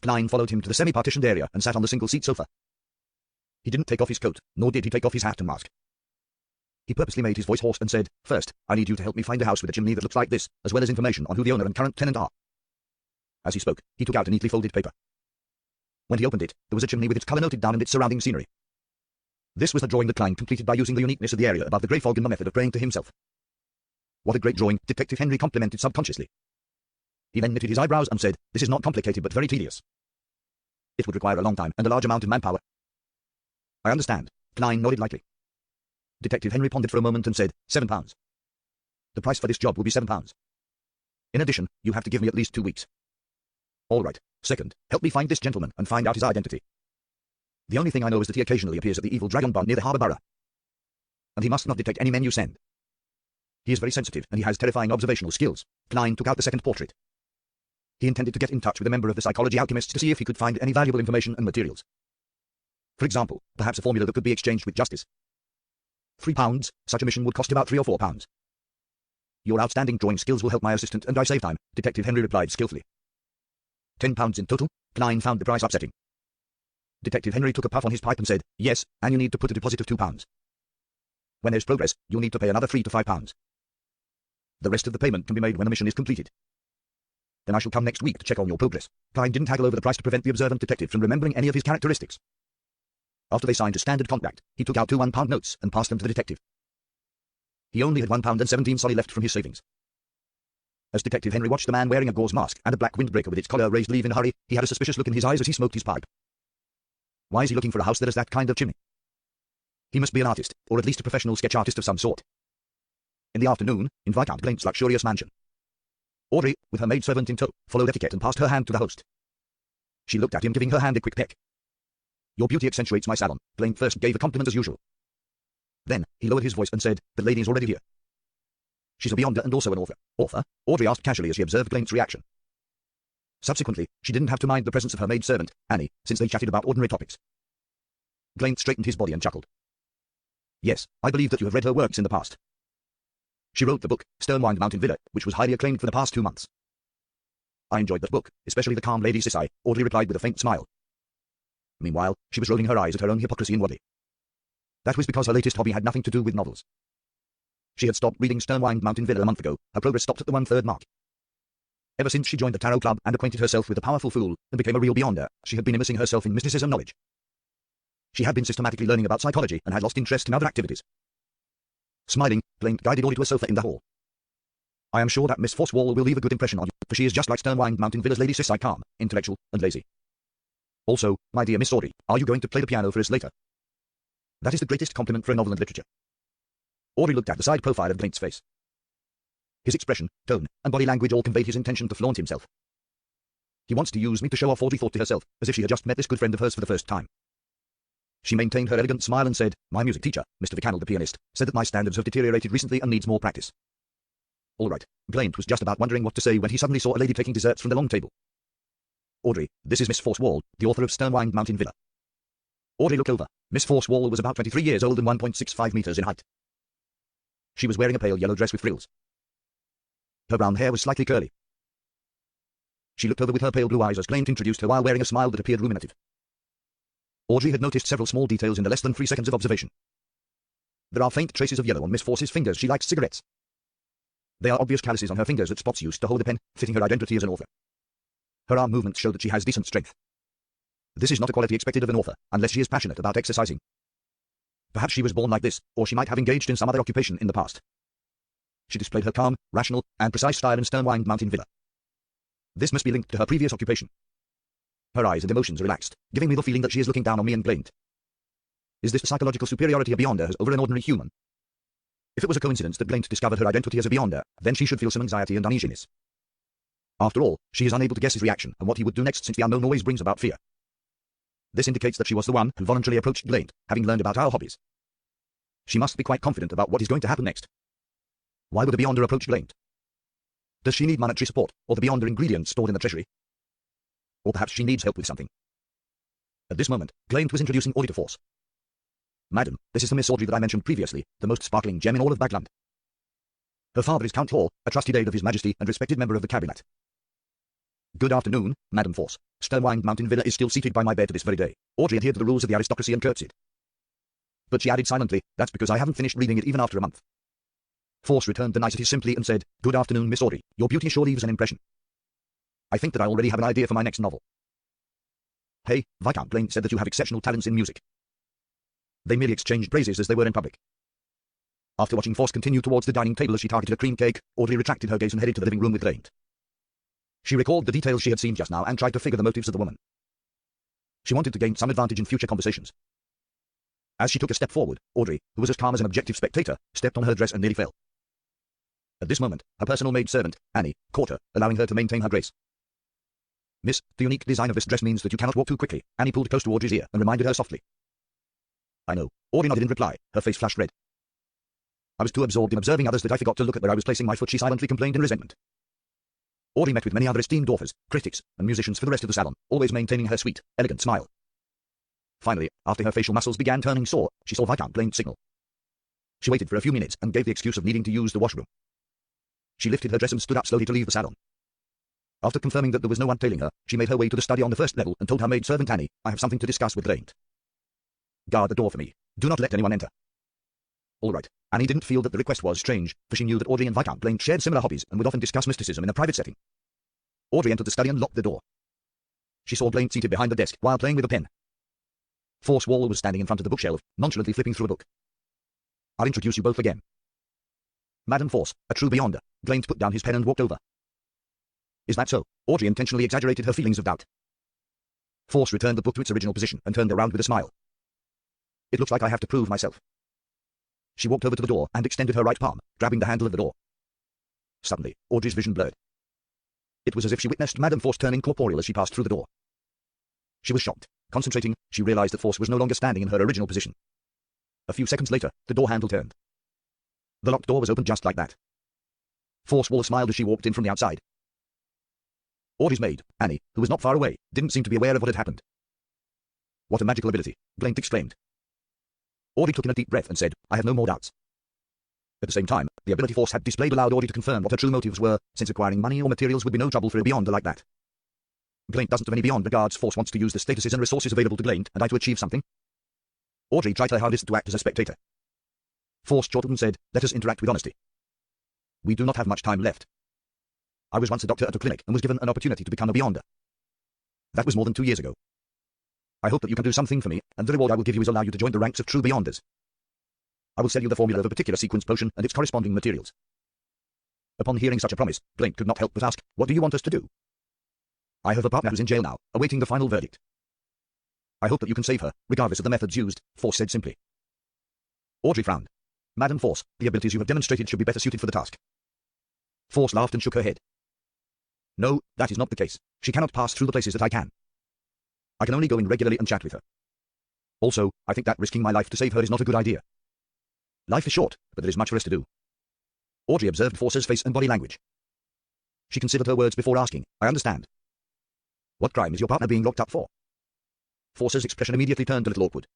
Klein followed him to the semi-partitioned area and sat on the single-seat sofa. He didn't take off his coat, nor did he take off his hat and mask. He purposely made his voice hoarse and said, First, I need you to help me find a house with a chimney that looks like this, as well as information on who the owner and current tenant are. As he spoke, he took out a neatly folded paper. When he opened it, there was a chimney with its colour noted down and its surrounding scenery. This was the drawing that Klein completed by using the uniqueness of the area above the grey fog and the method of praying to himself. What a great drawing, Detective Henry complimented subconsciously. He then knitted his eyebrows and said, This is not complicated but very tedious. It would require a long time and a large amount of manpower. I understand. Klein nodded lightly. Detective Henry pondered for a moment and said, £7. The price for this job will be £7. In addition, you have to give me at least 2 weeks. All right. Second, help me find this gentleman and find out his identity. The only thing I know is that he occasionally appears at the Evil Dragon Bar near the Harbour Borough. And he must not detect any men you send. He is very sensitive and he has terrifying observational skills. Klein took out the second portrait. He intended to get in touch with a member of the Psychology Alchemists to see if he could find any valuable information and materials. For example, perhaps a formula that could be exchanged with justice. £3. Such a mission would cost about £3 or £4. Your outstanding drawing skills will help my assistant and I save time, Detective Henry replied skillfully. £10 in total? Klein found the price upsetting. Detective Henry took a puff on his pipe and said, Yes, and you need to put a deposit of £2. When there's progress, you'll need to pay another £3 to £5. The rest of the payment can be made when the mission is completed. Then I shall come next week to check on your progress. Klein didn't haggle over the price to prevent the observant detective from remembering any of his characteristics. After they signed a standard contract, he took out 2 £1 notes and passed them to the detective. He only had £1 and 17 solly left from his savings. As Detective Henry watched the man wearing a gauze mask and a black windbreaker with its collar raised leave in a hurry, he had a suspicious look in his eyes as he smoked his pipe. Why is he looking for a house that has that kind of chimney? He must be an artist, or at least a professional sketch artist of some sort. In the afternoon, in Viscount Glaint's luxurious mansion, Audrey, with her maidservant in tow, followed etiquette and passed her hand to the host. She looked at him, giving her hand a quick peck. Your beauty accentuates my salon. Glaint first gave a compliment as usual. Then, he lowered his voice and said, The lady is already here. She's a beyonder and also an author. Author? Audrey asked casually as she observed Glaint's reaction. Subsequently, she didn't have to mind the presence of her maidservant, Annie, since they chatted about ordinary topics. Glaint straightened his body and chuckled. Yes, I believe that you have read her works in the past. She wrote the book, Sternwind Mountain Villa, which was highly acclaimed for the past 2 months. I enjoyed that book, especially The Calm Lady Sisai, Audrey replied with a faint smile. Meanwhile, she was rolling her eyes at her own hypocrisy inwardly. That was because her latest hobby had nothing to do with novels. She had stopped reading Sternwind Mountain Villa a month ago. Her progress stopped at the 1/3 mark. Ever since she joined the Tarot Club and acquainted herself with the powerful fool and became a real beyonder, she had been immersing herself in mysticism knowledge. She had been systematically learning about psychology and had lost interest in other activities. Smiling, Glaint guided Audrey to a sofa in the hall. I am sure that Miss Forswall will leave a good impression on you, for she is just like Sternwind Mountain Villa's Lady Sisai, calm, intellectual, and lazy. Also, my dear Miss Audrey, are you going to play the piano for us later? That is the greatest compliment for a novel and literature. Audrey looked at the side profile of Glaint's face. His expression, tone, and body language all conveyed his intention to flaunt himself. He wants to use me to show off, Audrey thought to herself, as if she had just met this good friend of hers for the first time. She maintained her elegant smile and said, My music teacher, Mr. Vicanal the pianist, said that my standards have deteriorated recently and needs more practice. All right. Glaint was just about wondering what to say when he suddenly saw a lady taking desserts from the long table. Audrey, this is Miss Forswall, the author of Sternwind Mountain Villa. Audrey looked over. Miss Forswall was about 23 years old and 1.65 meters in height. She was wearing a pale yellow dress with frills. Her brown hair was slightly curly. She looked over with her pale blue eyes as Glaint introduced her while wearing a smile that appeared ruminative. Audrey had noticed several small details in the less than 3 seconds of observation. There are faint traces of yellow on Miss Force's fingers. She likes cigarettes. There are obvious calluses on her fingers that Spots used to hold a pen, fitting her identity as an author. Her arm movements show that she has decent strength. This is not a quality expected of an author, unless she is passionate about exercising. Perhaps she was born like this, or she might have engaged in some other occupation in the past. She displayed her calm, rational, and precise style in Sternwind Mountain Villa. This must be linked to her previous occupation. Her eyes and emotions relaxed, giving me the feeling that she is looking down on me and blamed. Is this the psychological superiority a Beyonder has over an ordinary human? If it was a coincidence that Blaint discovered her identity as a Beyonder, then she should feel some anxiety and uneasiness. After all, she is unable to guess his reaction and what he would do next, since the unknown always brings about fear. This indicates that she was the one who voluntarily approached Blaint, having learned about our hobbies. She must be quite confident about what is going to happen next. Why would a Beyonder approach Blaint? Does she need monetary support, or the Beyonder ingredients stored in the treasury? Or perhaps she needs help with something. At this moment, Blaint was introducing Audrey to Force. Madam, this is the Miss Audrey that I mentioned previously, the most sparkling gem in all of Bagland. Her father is Count Hall, a trusted aide of His Majesty and respected member of the Cabinet. Good afternoon, Madam Force. Sternwind Mountain Villa is still seated by my bed to this very day. Audrey adhered to the rules of the aristocracy and curtsied. But she added silently, that's because I haven't finished reading it even after a month. Force returned the niceties simply and said, good afternoon, Miss Audrey. Your beauty sure leaves an impression. I think that I already have an idea for my next novel. Hey, Viscount Blaint said that you have exceptional talents in music. They merely exchanged praises as they were in public. After watching Force continue towards the dining table as she targeted a cream cake, Audrey retracted her gaze and headed to the living room with Blaint. She recalled the details she had seen just now and tried to figure the motives of the woman. She wanted to gain some advantage in future conversations. As she took a step forward, Audrey, who was as calm as an objective spectator, stepped on her dress and nearly fell. At this moment, her personal maid-servant, Annie, caught her, allowing her to maintain her grace. Miss, the unique design of this dress means that you cannot walk too quickly. Annie pulled close to Audrey's ear and reminded her softly. I know. Audrey nodded in reply, her face flushed red. I was too absorbed in observing others that I forgot to look at where I was placing my foot, she silently complained in resentment. Audrey met with many other esteemed authors, critics, and musicians for the rest of the salon, always maintaining her sweet, elegant smile. Finally, after her facial muscles began turning sore, she saw Viscount Blaint's signal. She waited for a few minutes and gave the excuse of needing to use the washroom. She lifted her dress and stood up slowly to leave the salon. After confirming that there was no one tailing her, she made her way to the study on the first level and told her maid-servant Annie, I have something to discuss with Blaint. Guard the door for me. Do not let anyone enter. All right. Annie didn't feel that the request was strange, for she knew that Audrey and Viscount Blaint shared similar hobbies and would often discuss mysticism in a private setting. Audrey entered the study and locked the door. She saw Blaint seated behind the desk while playing with a pen. Force Wall was standing in front of the bookshelf, nonchalantly flipping through a book. I'll introduce you both again. Madam Force, a true Beyonder. Blaint put down his pen and walked over. Is that so? Audrey intentionally exaggerated her feelings of doubt. Force returned the book to its original position and turned around with a smile. It looks like I have to prove myself. She walked over to the door and extended her right palm, grabbing the handle of the door. Suddenly, Audrey's vision blurred. It was as if she witnessed Madam Force turn incorporeal as she passed through the door. She was shocked. Concentrating, she realized that Force was no longer standing in her original position. A few seconds later, the door handle turned. The locked door was opened just like that. Force Wall smiled as she walked in from the outside. Audrey's maid, Annie, who was not far away, didn't seem to be aware of what had happened. What a magical ability, Blaint exclaimed. Audrey took in a deep breath and said, I have no more doubts. At the same time, the ability Force had displayed allowed Audrey to confirm what her true motives were, since acquiring money or materials would be no trouble for a Beyonder like that. Blaint doesn't have any beyond regards. Force wants to use the statuses and resources available to Blaint and I to achieve something. Audrey tried her hardest to act as a spectator. Force chortled and said, let us interact with honesty. We do not have much time left. I was once a doctor at a clinic and was given an opportunity to become a Beyonder. That was more than 2 years ago. I hope that you can do something for me, and the reward I will give you is allow you to join the ranks of true Beyonders. I will sell you the formula of a particular sequence potion and its corresponding materials. Upon hearing such a promise, Blaint could not help but ask, what do you want us to do? I have a partner who's in jail now, awaiting the final verdict. I hope that you can save her, regardless of the methods used, Force said simply. Audrey frowned. Madam Force, the abilities you have demonstrated should be better suited for the task. Force laughed and shook her head. No, that is not the case. She cannot pass through the places that I can. I can only go in regularly and chat with her. Also, I think that risking my life to save her is not a good idea. Life is short, but there is much for us to do. Audrey observed Force's face and body language. She considered her words before asking, I understand. What crime is your partner being locked up for? Force's expression immediately turned a little awkward.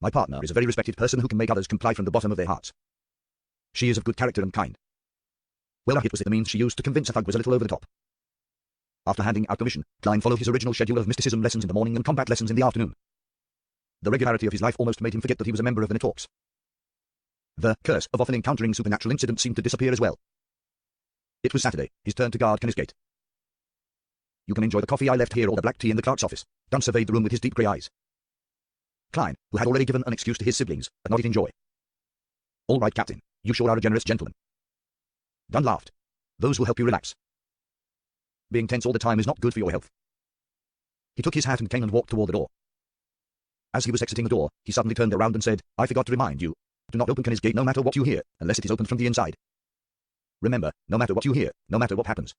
My partner is a very respected person who can make others comply from the bottom of their hearts. She is of good character and kind. Well, it was the means she used to convince a thug was a little over the top. After handing out commission, Klein followed his original schedule of mysticism lessons in the morning and combat lessons in the afternoon. The regularity of his life almost made him forget that he was a member of the Nitorks. The curse of often encountering supernatural incidents seemed to disappear as well. It was Saturday, his turn to guard Kenneth Gate. You can enjoy the coffee I left here or the black tea in the clerk's office. Dunn surveyed the room with his deep grey eyes. Klein, who had already given an excuse to his siblings, nodded in joy. "All right, Captain. You sure are a generous gentleman." Dunn laughed. "Those will help you relax. Being tense all the time is not good for your health." He took his hat and cane and walked toward the door. As he was exiting the door, he suddenly turned around and said, "I forgot to remind you. Do not open Kenny's gate no matter what you hear, unless it is opened from the inside. Remember, no matter what you hear, no matter what happens."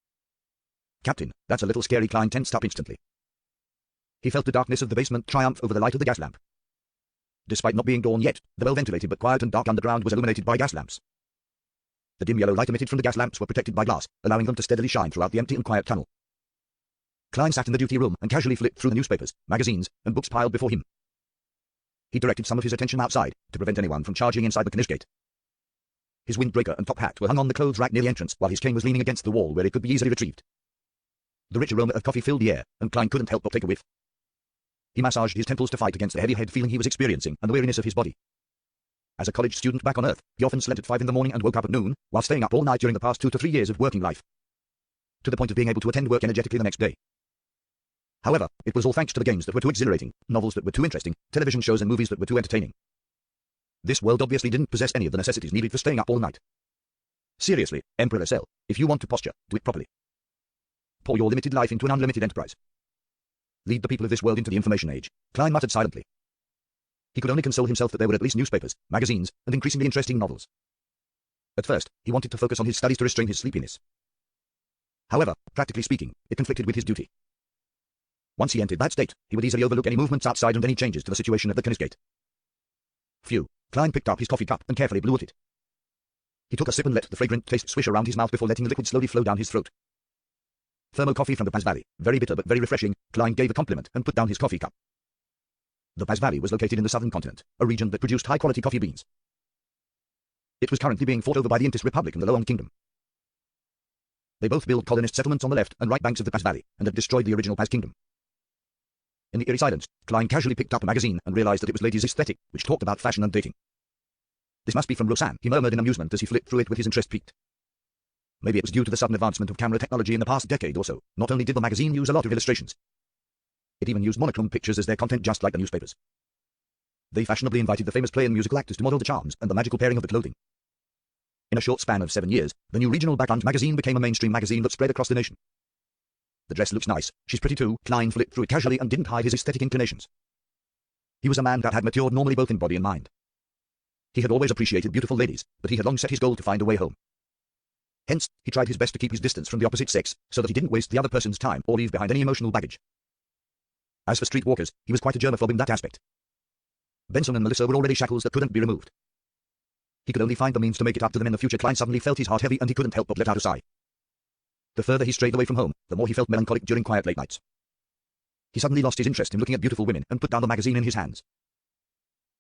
"Captain, that's a little scary." Klein tensed up instantly. He felt the darkness of the basement triumph over the light of the gas lamp. Despite not being dawn yet, the well-ventilated but quiet and dark underground was illuminated by gas lamps. The dim yellow light emitted from the gas lamps were protected by glass, allowing them to steadily shine throughout the empty and quiet tunnel. Klein sat in the duty room and casually flipped through the newspapers, magazines, and books piled before him. He directed some of his attention outside, to prevent anyone from charging inside the Knish gate. His windbreaker and top hat were hung on the clothes rack near the entrance, while his cane was leaning against the wall where it could be easily retrieved. The rich aroma of coffee filled the air, and Klein couldn't help but take a whiff. He massaged his temples to fight against the heavy head feeling he was experiencing and the weariness of his body. As a college student back on Earth, he often slept at 5 in the morning and woke up at noon, while staying up all night during the past 2 to 3 years of working life, to the point of being able to attend work energetically the next day. However, it was all thanks to the games that were too exhilarating, novels that were too interesting, television shows and movies that were too entertaining. This world obviously didn't possess any of the necessities needed for staying up all night. Seriously, Emperor Cell, if you want to posture, do it properly. Pour your limited life into an unlimited enterprise. Lead the people of this world into the information age. Klein muttered silently. He could only console himself that there were at least newspapers, magazines, and increasingly interesting novels. At first, he wanted to focus on his studies to restrain his sleepiness. However, practically speaking, it conflicted with his duty. Once he entered that state, he would easily overlook any movements outside and any changes to the situation at the Knish gate. Phew. Klein picked up his coffee cup and carefully blew at it. He took a sip and let the fragrant taste swish around his mouth before letting the liquid slowly flow down his throat. Thermo coffee from the Paz Valley, very bitter but very refreshing. Klein gave a compliment and put down his coffee cup. The Paz Valley was located in the southern continent, a region that produced high-quality coffee beans. It was currently being fought over by the Intis Republic and the Loan Kingdom. They both built colonist settlements on the left and right banks of the Paz Valley, and had destroyed the original Paz Kingdom. In the eerie silence, Klein casually picked up a magazine and realized that it was Ladies' Aesthetic, which talked about fashion and dating. "This must be from Roseanne," he murmured in amusement as he flipped through it with his interest piqued. Maybe it was due to the sudden advancement of camera technology in the past decade or so. Not only did the magazine use a lot of illustrations, it even used monochrome pictures as their content, just like the newspapers. They fashionably invited the famous play and musical actors to model the charms and the magical pairing of the clothing. In a short span of 7 years, the new regional background magazine became a mainstream magazine that spread across the nation. "The dress looks nice. She's pretty too." Klein flipped through it casually and didn't hide his aesthetic inclinations. He was a man that had matured normally both in body and mind. He had always appreciated beautiful ladies, but he had long set his goal to find a way home. Hence, he tried his best to keep his distance from the opposite sex, so that he didn't waste the other person's time or leave behind any emotional baggage. As for streetwalkers, he was quite a germaphobe in that aspect. Benson and Melissa were already shackles that couldn't be removed. He could only find the means to make it up to them in the future. Klein suddenly felt his heart heavy and he couldn't help but let out a sigh. The further he strayed away from home, the more he felt melancholic during quiet late nights. He suddenly lost his interest in looking at beautiful women and put down the magazine in his hands.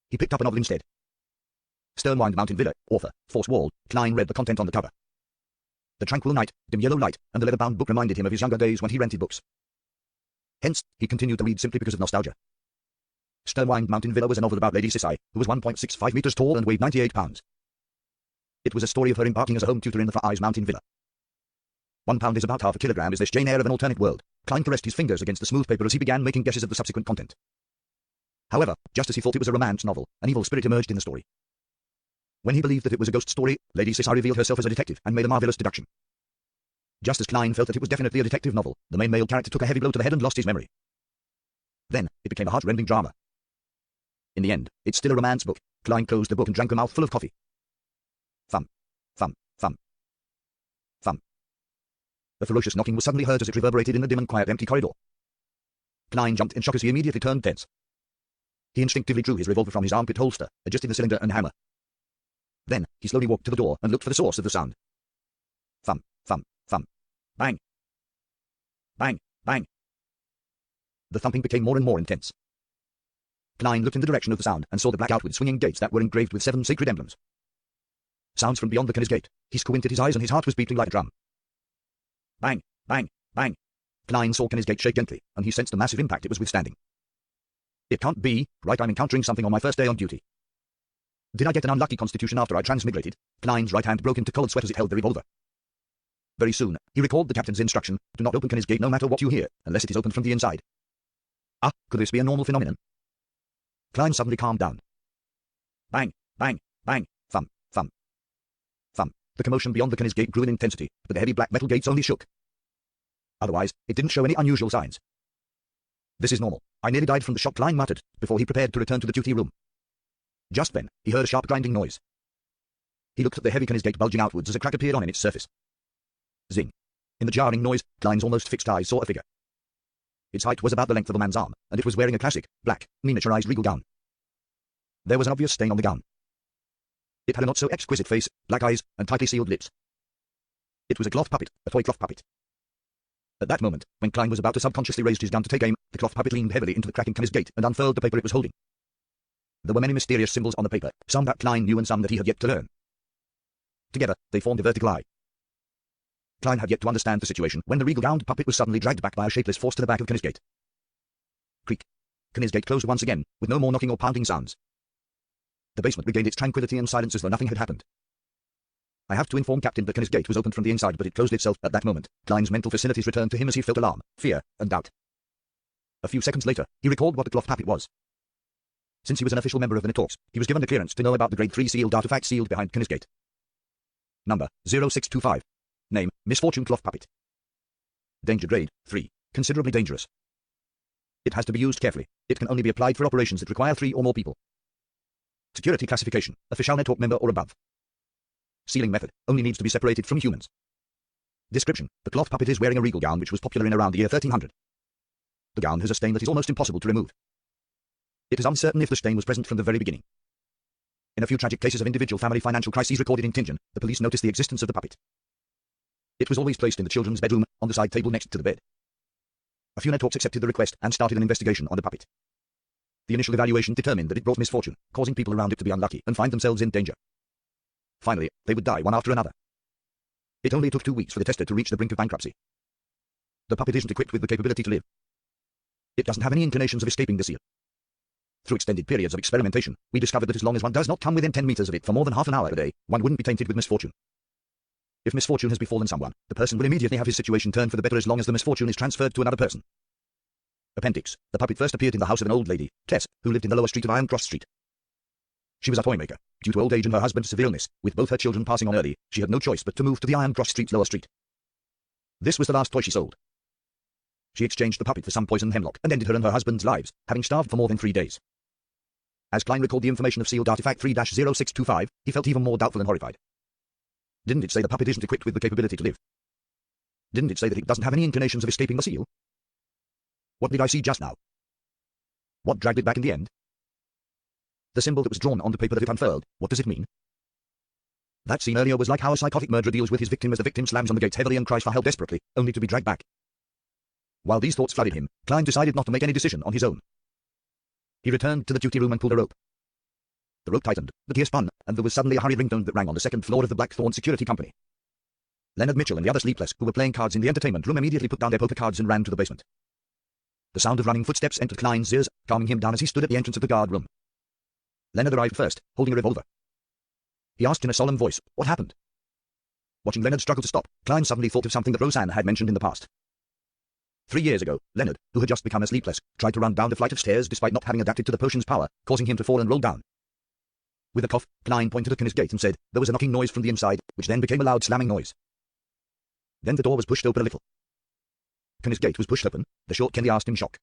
He picked up a novel instead. Sternwind Mountain Villa, author, Force Wall. Klein read the content on the cover. The tranquil night, dim yellow light, and the leather-bound book reminded him of his younger days when he rented books. Hence, he continued to read simply because of nostalgia. Sternwind Mountain Villa was a novel about Lady Sisai, who was 1.65 meters tall and weighed 98 pounds. It was a story of her embarking as a home tutor in the Far Eyes Mountain Villa. 1 pound is about half a kilogram. Is this Jane Eyre of an alternate world? Klein caressed his fingers against the smooth paper as he began making guesses of the subsequent content. However, just as he thought it was a romance novel, an evil spirit emerged in the story. When he believed that it was a ghost story, Lady Sisai revealed herself as a detective and made a marvelous deduction. Just as Klein felt that it was definitely a detective novel, the main male character took a heavy blow to the head and lost his memory. Then, it became a heart-rending drama. In the end, it's still a romance book. Klein closed the book and drank a mouthful of coffee. Thump, thump, thump, thump. A ferocious knocking was suddenly heard as it reverberated in the dim and quiet empty corridor. Klein jumped in shock as he immediately turned tense. He instinctively drew his revolver from his armpit holster, adjusting the cylinder and hammer. Then, he slowly walked to the door and looked for the source of the sound. Thump, thump, thump. Bang. Bang, bang. The thumping became more and more intense. Klein looked in the direction of the sound and saw the black outward swinging gates that were engraved with 7 sacred emblems. Sounds from beyond the Knish gate. He squinted his eyes and his heart was beating like a drum. Bang, bang, bang. Klein saw Knish gate shake gently, and he sensed the massive impact it was withstanding. It can't be, right? I'm encountering something on my first day on duty. Did I get an unlucky constitution after I transmigrated? Klein's right hand broke into cold sweat as it held the revolver. Very soon, he recalled the captain's instruction, do not open Knish gate no matter what you hear, unless it is opened from the inside. Ah, could this be a normal phenomenon? Klein suddenly calmed down. Bang, bang, bang, thump, thump, thump. The commotion beyond the Kennys Gate grew in intensity, but the heavy black metal gates only shook. Otherwise, it didn't show any unusual signs. This is normal. I nearly died from the shock, Klein muttered, before he prepared to return to the duty room. Just then, he heard a sharp grinding noise. He looked at the heavy Kennys Gate bulging outwards as a crack appeared on its surface. Zing. In the jarring noise, Klein's almost fixed eyes saw a figure. Its height was about the length of a man's arm, and it was wearing a classic, black, miniaturized regal gown. There was an obvious stain on the gown. It had a not-so-exquisite face, black eyes, and tightly sealed lips. It was a cloth puppet, a toy cloth puppet. At that moment, when Klein was about to subconsciously raise his gun to take aim, the cloth puppet leaned heavily into the crack in Kennys Gate and unfurled the paper it was holding. There were many mysterious symbols on the paper, some that Klein knew and some that he had yet to learn. Together, they formed a vertical eye. Klein had yet to understand the situation when the regal-gowned puppet was suddenly dragged back by a shapeless force to the back of Kennys Gate. Creak. Kennys Gate closed once again, with no more knocking or pounding sounds. The basement regained its tranquility and silence as though nothing had happened. I have to inform Captain that Kennys Gate was opened from the inside, but it closed itself at that moment. Klein's mental facilities returned to him as he felt alarm, fear, and doubt. A few seconds later, he recalled what the cloth puppet was. Since he was an official member of the Nitorks, he was given the clearance to know about the Grade 3 sealed artifact sealed behind Kennys Gate. Number 0625. Name, Misfortune Cloth Puppet. Danger Grade 3. Considerably dangerous. It has to be used carefully. It can only be applied for operations that require 3 or more people. Security classification, official Nitork member or above. Sealing method, only needs to be separated from humans. Description, the cloth puppet is wearing a regal gown which was popular in around the year 1300. The gown has a stain that is almost impossible to remove. It is uncertain if the stain was present from the very beginning. In a few tragic cases of individual family financial crises recorded in Tingen, the police noticed the existence of the puppet. It was always placed in the children's bedroom, on the side table next to the bed. A few Nitorks accepted the request and started an investigation on the puppet. The initial evaluation determined that it brought misfortune, causing people around it to be unlucky and find themselves in danger. Finally, they would die one after another. It only took 2 weeks for the tester to reach the brink of bankruptcy. The puppet isn't equipped with the capability to live. It doesn't have any inclinations of escaping the seal. Through extended periods of experimentation, we discovered that as long as one does not come within 10 meters of it for more than half an hour a day, one wouldn't be tainted with misfortune. If misfortune has befallen someone, the person will immediately have his situation turned for the better as long as the misfortune is transferred to another person. Appendix. The puppet first appeared in the house of an old lady, Tess, who lived in the lower street of Iron Cross Street. She was a toy maker. Due to old age and her husband's severe illness, with both her children passing on early, she had no choice but to move to the Iron Cross Street's lower street. This was the last toy she sold. She exchanged the puppet for some poisoned hemlock and ended her and her husband's lives, having starved for more than 3 days. As Klein recalled the information of sealed artifact 3-0625, he felt even more doubtful and horrified. Didn't it say the puppet isn't equipped with the capability to live? Didn't it say that it doesn't have any inclinations of escaping the seal? What did I see just now? What dragged it back in the end? The symbol that was drawn on the paper that it unfurled, what does it mean? That scene earlier was like how a psychotic murderer deals with his victim as the victim slams on the gates heavily and cries for help desperately, only to be dragged back. While these thoughts flooded him, Klein decided not to make any decision on his own. He returned to the duty room and pulled a rope. The rope tightened, the gear spun, and there was suddenly a hurried ringtone that rang on the second floor of the Blackthorn Security Company. Leonard Mitchell and the other sleepless who were playing cards in the entertainment room immediately put down their poker cards and ran to the basement. The sound of running footsteps entered Klein's ears, calming him down as he stood at the entrance of the guard room. Leonard arrived first, holding a revolver. He asked in a solemn voice, "What happened?" Watching Leonard struggle to stop, Klein suddenly thought of something that Roseanne had mentioned in the past. 3 years ago, Leonard, who had just become a sleepless, tried to run down the flight of stairs despite not having adapted to the potion's power, causing him to fall and roll down. With a cough, Klein pointed at Kennys Gate and said, there was a knocking noise from the inside, which then became a loud slamming noise. Then the door was pushed open a little. Kennys Gate was pushed open, the short Kenny asked in shock.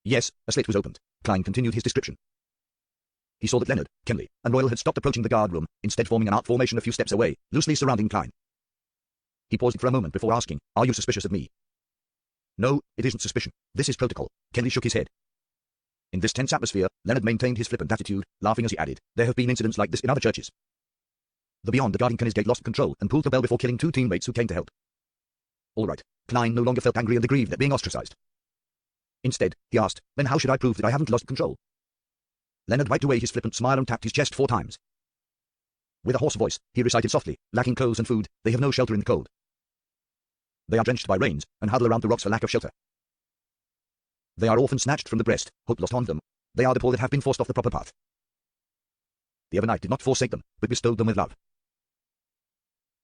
Yes, a slit was opened. Klein continued his description. He saw that Leonard, Kenley, and Royal had stopped approaching the guard room, instead forming an arc formation a few steps away, loosely surrounding Klein. He paused for a moment before asking, "Are you suspicious of me?" "No, it isn't suspicion. This is protocol." Kenley shook his head. In this tense atmosphere, Leonard maintained his flippant attitude, laughing as he added, "There have been incidents like this in other churches." The beyond guarding Kennys Gate lost control and pulled the bell before killing 2 teammates who came to help. All right. Klein no longer felt angry and aggrieved at being ostracized. Instead, he asked, "Then how should I prove that I haven't lost control?" Leonard wiped away his flippant smile and tapped his chest 4 times. With a hoarse voice, he recited softly, "Lacking clothes and food, they have no shelter in the cold. They are drenched by rains, and huddle around the rocks for lack of shelter. They are often snatched from the breast, hope lost on them. They are the poor that have been forced off the proper path. The Evernight did not forsake them, but bestowed them with love."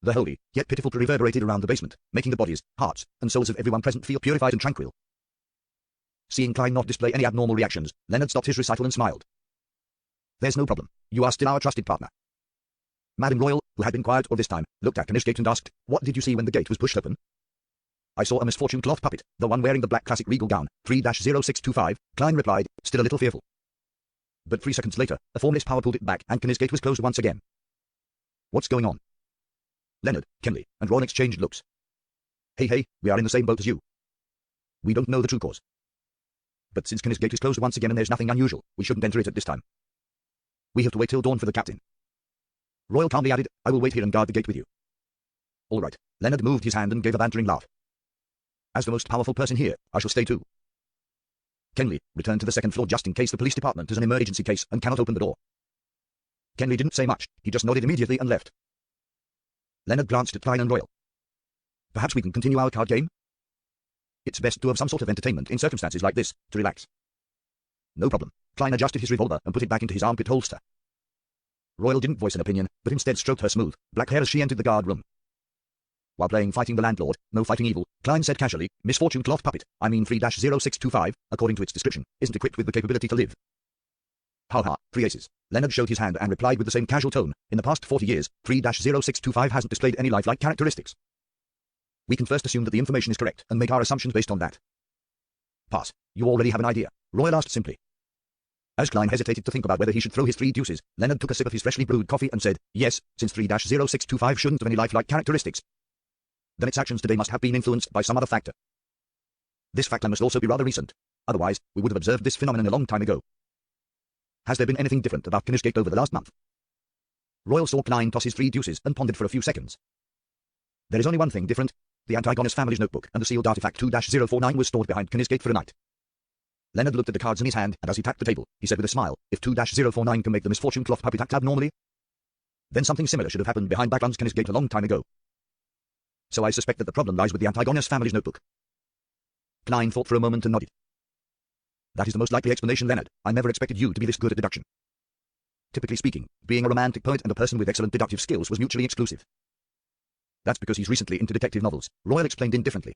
The holy, yet pitiful prayer reverberated around the basement, making the bodies, hearts, and souls of everyone present feel purified and tranquil. Seeing Klein not display any abnormal reactions, Leonard stopped his recital and smiled. There's no problem. You are still our trusted partner. Madame Royal, who had been quiet all this time, looked at Knights Gate and asked, what did you see when the gate was pushed open? I saw a misfortune cloth puppet, the one wearing the black classic regal gown, 3-0625, Klein replied, still a little fearful. But 3 seconds later, a formless power pulled it back and Knights Gate was closed once again. What's going on? Leonard, Kenley, and Ron exchanged looks. Hey, we are in the same boat as you. We don't know the true cause. But since Knights Gate is closed once again and there's nothing unusual, we shouldn't enter it at this time. We have to wait till dawn for the captain. Royal calmly added, I will wait here and guard the gate with you. All right. Leonard moved his hand and gave a bantering laugh. As the most powerful person here, I shall stay too. Kenley, return to the second floor just in case the police department is an emergency case and cannot open the door. Kenley didn't say much, he just nodded immediately and left. Leonard glanced at Klein and Royal. Perhaps we can continue our card game? It's best to have some sort of entertainment in circumstances like this, to relax. No problem. Klein adjusted his revolver and put it back into his armpit holster. Royal didn't voice an opinion, but instead stroked her smooth, black hair as she entered the guard room. While playing Fighting the Landlord, No Fighting Evil, Klein said casually, Misfortune cloth puppet, I mean 3-0625, according to its description, isn't equipped with the capability to live. Ha, 3 aces. Leonard showed his hand and replied with the same casual tone, in the past 40 years, 3-0625 hasn't displayed any lifelike characteristics. We can first assume that the information is correct and make our assumptions based on that. Pass. You already have an idea, Royal asked simply. As Klein hesitated to think about whether he should throw his 3 deuces, Leonard took a sip of his freshly brewed coffee and said, yes, since 3-0625 shouldn't have any lifelike characteristics, then its actions today must have been influenced by some other factor. This factor must also be rather recent. Otherwise, we would have observed this phenomenon a long time ago. Has there been anything different about Knights Gate over the last month? Royal saw Klein toss his 3 deuces and pondered for a few seconds. There is only one thing different. The Antigonus family's notebook and the sealed artifact 2-049 was stored behind Knights Gate for a night. Leonard looked at the cards in his hand, and as he tapped the table, he said with a smile, if 2-049 can make the misfortune cloth puppet act abnormally, then something similar should have happened behind Backland's Knights Gate a long time ago. So I suspect that the problem lies with the Antigonus family's notebook. Klein thought for a moment and nodded. That is the most likely explanation, Leonard. I never expected you to be this good at deduction. Typically speaking, being a romantic poet and a person with excellent deductive skills was mutually exclusive. That's because he's recently into detective novels, Royal explained indifferently.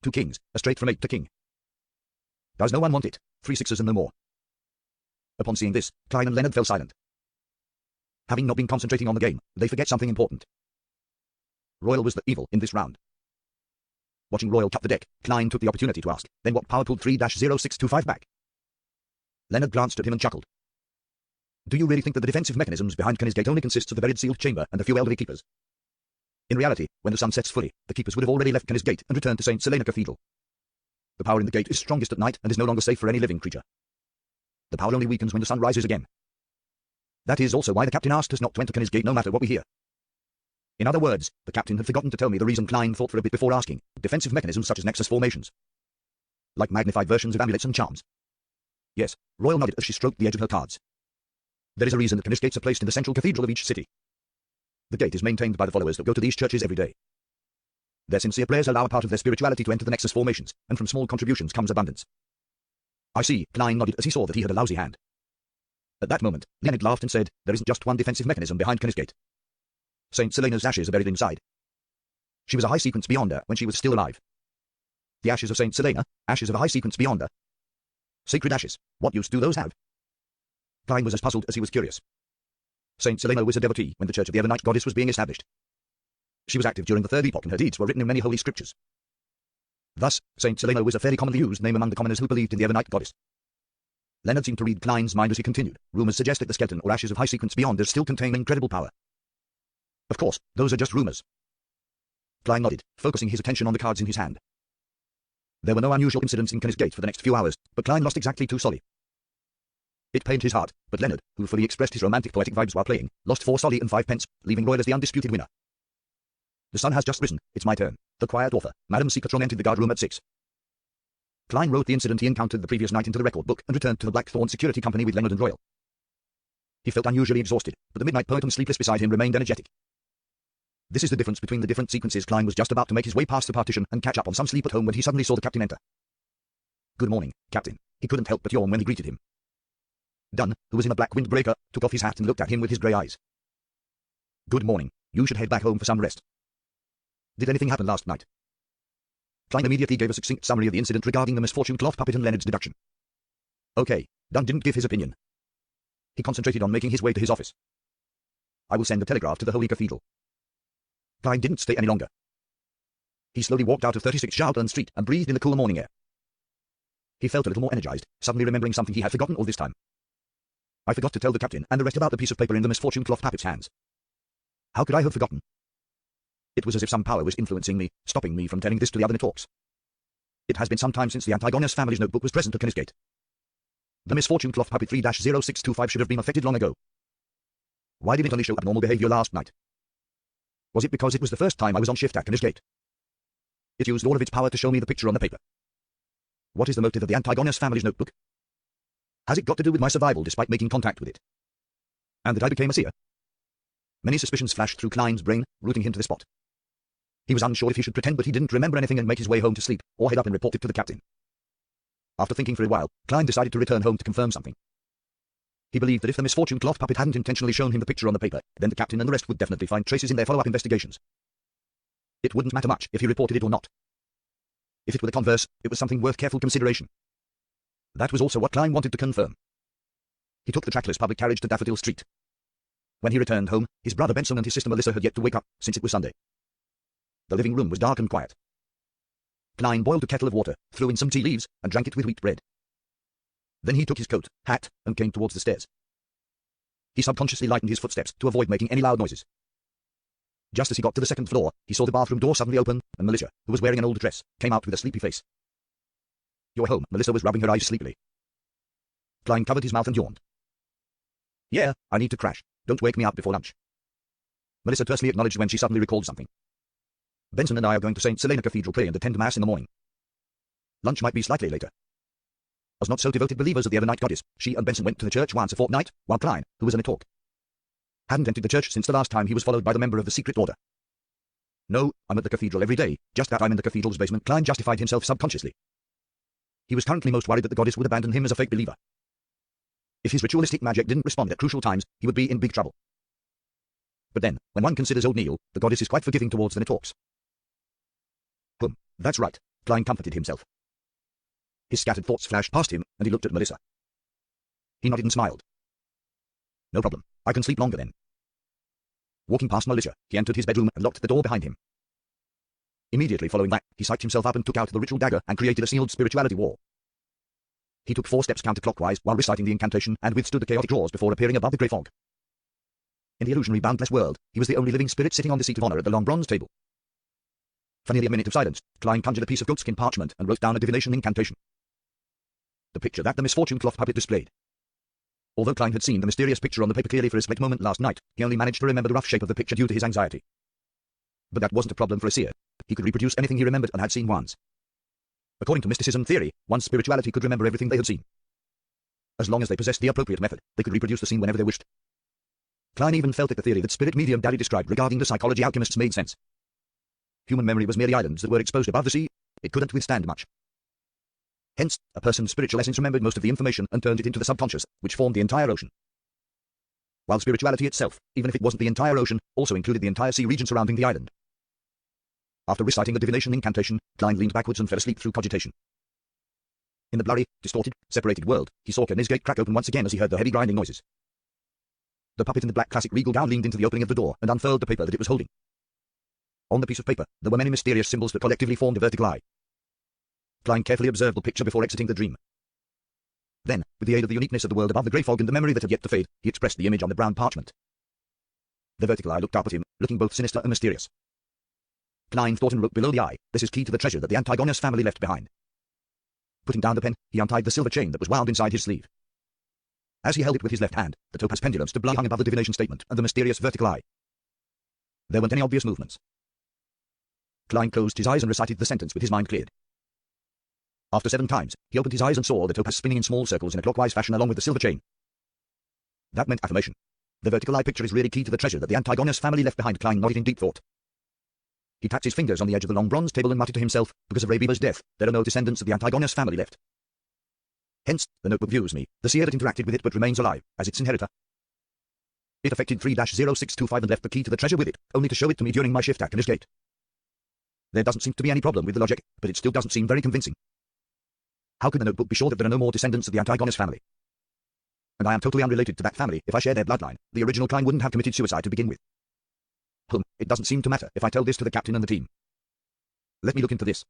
2 kings, a straight from 8 to king. Does no one want it? 3 sixes and no more. Upon seeing this, Klein and Leonard fell silent. Having not been concentrating on the game, they forget something important. Royal was the evil in this round. Watching Royal tap the deck, Klein took the opportunity to ask, then what power pulled 3-0625 back? Leonard glanced at him and chuckled. Do you really think that the defensive mechanisms behind Knights Gate only consists of the buried sealed chamber and a few elderly keepers? In reality, when the sun sets fully, the keepers would have already left Knights Gate and returned to St. Selena Cathedral. The power in the gate is strongest at night and is no longer safe for any living creature. The power only weakens when the sun rises again. That is also why the captain asked us not to enter Knights Gate no matter what we hear. In other words, the captain had forgotten to tell me the reason. Klein thought for a bit before asking, defensive mechanisms such as nexus formations. Like magnified versions of amulets and charms. Yes, Royal nodded as she stroked the edge of her cards. There is a reason that Knights Gates are placed in the central cathedral of each city. The gate is maintained by the followers that go to these churches every day. Their sincere prayers allow a part of their spirituality to enter the nexus formations, and from small contributions comes abundance. I see, Klein nodded as he saw that he had a lousy hand. At that moment, Leonard laughed and said, there isn't just one defensive mechanism behind Knights Gate. St. Selena's ashes are buried inside. She was a high sequence beyonder when she was still alive. The ashes of St. Selena, ashes of a high sequence beyonder. Sacred ashes, what use do those have? Klein was as puzzled as he was curious. St. Selena was a devotee when the Church of the Evernight Goddess was being established. She was active during the Third Epoch and her deeds were written in many holy scriptures. Thus, St. Selena was a fairly commonly used name among the commoners who believed in the Evernight Goddess. Leonard seemed to read Klein's mind as he continued. Rumors suggest that the skeleton or ashes of high sequence beyonders still contain incredible power. Of course, those are just rumors. Klein nodded, focusing his attention on the cards in his hand. There were no unusual incidents in Knights Gate for the next few hours, but Klein lost exactly 2 solli. It pained his heart, but Leonard, who fully expressed his romantic poetic vibes while playing, lost 4 solli and 5 pence, leaving Royal as the undisputed winner. The sun has just risen, it's my turn. The quiet author, Madame Secatron entered the guard room at 6. Klein wrote the incident he encountered the previous night into the record book and returned to the Blackthorn Security Company with Leonard and Royal. He felt unusually exhausted, but the midnight poet and sleepless beside him remained energetic. This is the difference between the different sequences. Klein was just about to make his way past the partition and catch up on some sleep at home when he suddenly saw the captain enter. Good morning, Captain. He couldn't help but yawn when he greeted him. Dunn, who was in a black windbreaker, took off his hat and looked at him with his grey eyes. Good morning. You should head back home for some rest. Did anything happen last night? Klein immediately gave a succinct summary of the incident regarding the misfortune cloth puppet and Leonard's deduction. Okay, Dunn didn't give his opinion. He concentrated on making his way to his office. I will send a telegraph to the Holy Cathedral. Klein didn't stay any longer. He slowly walked out of 36 Charlton Street and breathed in the cool morning air. He felt a little more energized, suddenly remembering something he had forgotten all this time. I forgot to tell the captain and the rest about the piece of paper in the misfortune cloth puppet's hands. How could I have forgotten? It was as if some power was influencing me, stopping me from telling this to the other Nighthawks. It has been some time since the Antigonus family's notebook was present at Kennisgate. The misfortune cloth puppet 3-0625 should have been affected long ago. Why did it only show abnormal behavior last night? Was it because it was the first time I was on shift at Kennisgate? It used all of its power to show me the picture on the paper. What is the motive of the Antigonus family's notebook? Has it got to do with my survival despite making contact with it? And that I became a seer? Many suspicions flashed through Klein's brain, rooting him to the spot. He was unsure if he should pretend that he didn't remember anything and make his way home to sleep, or head up and report it to the captain. After thinking for a while, Klein decided to return home to confirm something. He believed that if the misfortune cloth puppet hadn't intentionally shown him the picture on the paper, then the captain and the rest would definitely find traces in their follow-up investigations. It wouldn't matter much if he reported it or not. If it were the converse, it was something worth careful consideration. That was also what Klein wanted to confirm. He took the trackless public carriage to Daffodil Street. When he returned home, his brother Benson and his sister Melissa had yet to wake up, since it was Sunday. The living room was dark and quiet. Klein boiled a kettle of water, threw in some tea leaves, and drank it with wheat bread. Then he took his coat, hat, and came towards the stairs. He subconsciously lightened his footsteps to avoid making any loud noises. Just as he got to the second floor, he saw the bathroom door suddenly open, and Melissa, who was wearing an old dress, came out with a sleepy face. "You're home," Melissa was rubbing her eyes sleepily. Klein covered his mouth and yawned. "Yeah, I need to crash. Don't wake me up before lunch." Melissa tersely acknowledged when she suddenly recalled something. "Benson and I are going to St. Selena Cathedral pray and attend Mass in the morning. Lunch might be slightly later." As not so devoted believers of the Evernight Goddess, she and Benson went to the church once a fortnight, while Klein, who was a Nighthawk, hadn't entered the church since the last time he was followed by the member of the secret order. "No, I'm at the cathedral every day, just that I'm in the cathedral's basement," Klein justified himself subconsciously. He was currently most worried that the goddess would abandon him as a fake believer. If his ritualistic magic didn't respond at crucial times, he would be in big trouble. But then, when one considers old Neil, the goddess is quite forgiving towards the Nighthawks. That's right, Klein comforted himself. His scattered thoughts flashed past him, and he looked at Melissa. He nodded and smiled. "No problem, I can sleep longer then." Walking past Melissa, he entered his bedroom and locked the door behind him. Immediately following that, he psyched himself up and took out the ritual dagger and created a sealed spirituality wall. He took 4 steps counterclockwise while reciting the incantation and withstood the chaotic roars before appearing above the grey fog. In the illusionary boundless world, he was the only living spirit sitting on the seat of honor at the long bronze table. For nearly a minute of silence, Klein conjured a piece of goatskin parchment and wrote down a divination incantation. The picture that the misfortune cloth puppet displayed. Although Klein had seen the mysterious picture on the paper clearly for a split moment last night, he only managed to remember the rough shape of the picture due to his anxiety. But that wasn't a problem for a seer. He could reproduce anything he remembered and had seen once. According to mysticism theory, one's spirituality could remember everything they had seen. As long as they possessed the appropriate method, they could reproduce the scene whenever they wished. Klein even felt that the theory that spirit medium Daddy described regarding the psychology alchemists made sense. Human memory was merely islands that were exposed above the sea. It couldn't withstand much. Hence, a person's spiritual essence remembered most of the information and turned it into the subconscious, which formed the entire ocean. While spirituality itself, even if it wasn't the entire ocean, also included the entire sea region surrounding the island. After reciting the divination incantation, Klein leaned backwards and fell asleep through cogitation. In the blurry, distorted, separated world, he saw Kennisgate crack open once again as he heard the heavy grinding noises. The puppet in the black classic regal gown leaned into the opening of the door and unfurled the paper that it was holding. On the piece of paper, there were many mysterious symbols that collectively formed a vertical eye. Klein carefully observed the picture before exiting the dream. Then, with the aid of the uniqueness of the world above the grey fog and the memory that had yet to fade, he expressed the image on the brown parchment. The vertical eye looked up at him, looking both sinister and mysterious. Klein thought and wrote below the eye, "This is key to the treasure that the Antigonus family left behind." Putting down the pen, he untied the silver chain that was wound inside his sleeve. As he held it with his left hand, the topaz pendulum stood hung above the divination statement and the mysterious vertical eye. There weren't any obvious movements. Klein closed his eyes and recited the sentence with his mind cleared. After 7 times, he opened his eyes and saw the topaz spinning in small circles in a clockwise fashion along with the silver chain. That meant affirmation. The vertical eye picture is really key to the treasure that the Antigonus family left behind. Klein nodded in deep thought. He tapped his fingers on the edge of the long bronze table and muttered to himself, because of Ray Beaver's death, there are no descendants of the Antigonus family left. Hence, the notebook views me, the seer that interacted with it but remains alive, as its inheritor. It affected 3-0625 and left the key to the treasure with it, only to show it to me during my shift at Kennisgate. There doesn't seem to be any problem with the logic, but it still doesn't seem very convincing. How could the notebook be sure that there are no more descendants of the Antigonus family? And I am totally unrelated to that family. If I share their bloodline, the original Klein wouldn't have committed suicide to begin with. It doesn't seem to matter if I tell this to the captain and the team. Let me look into this.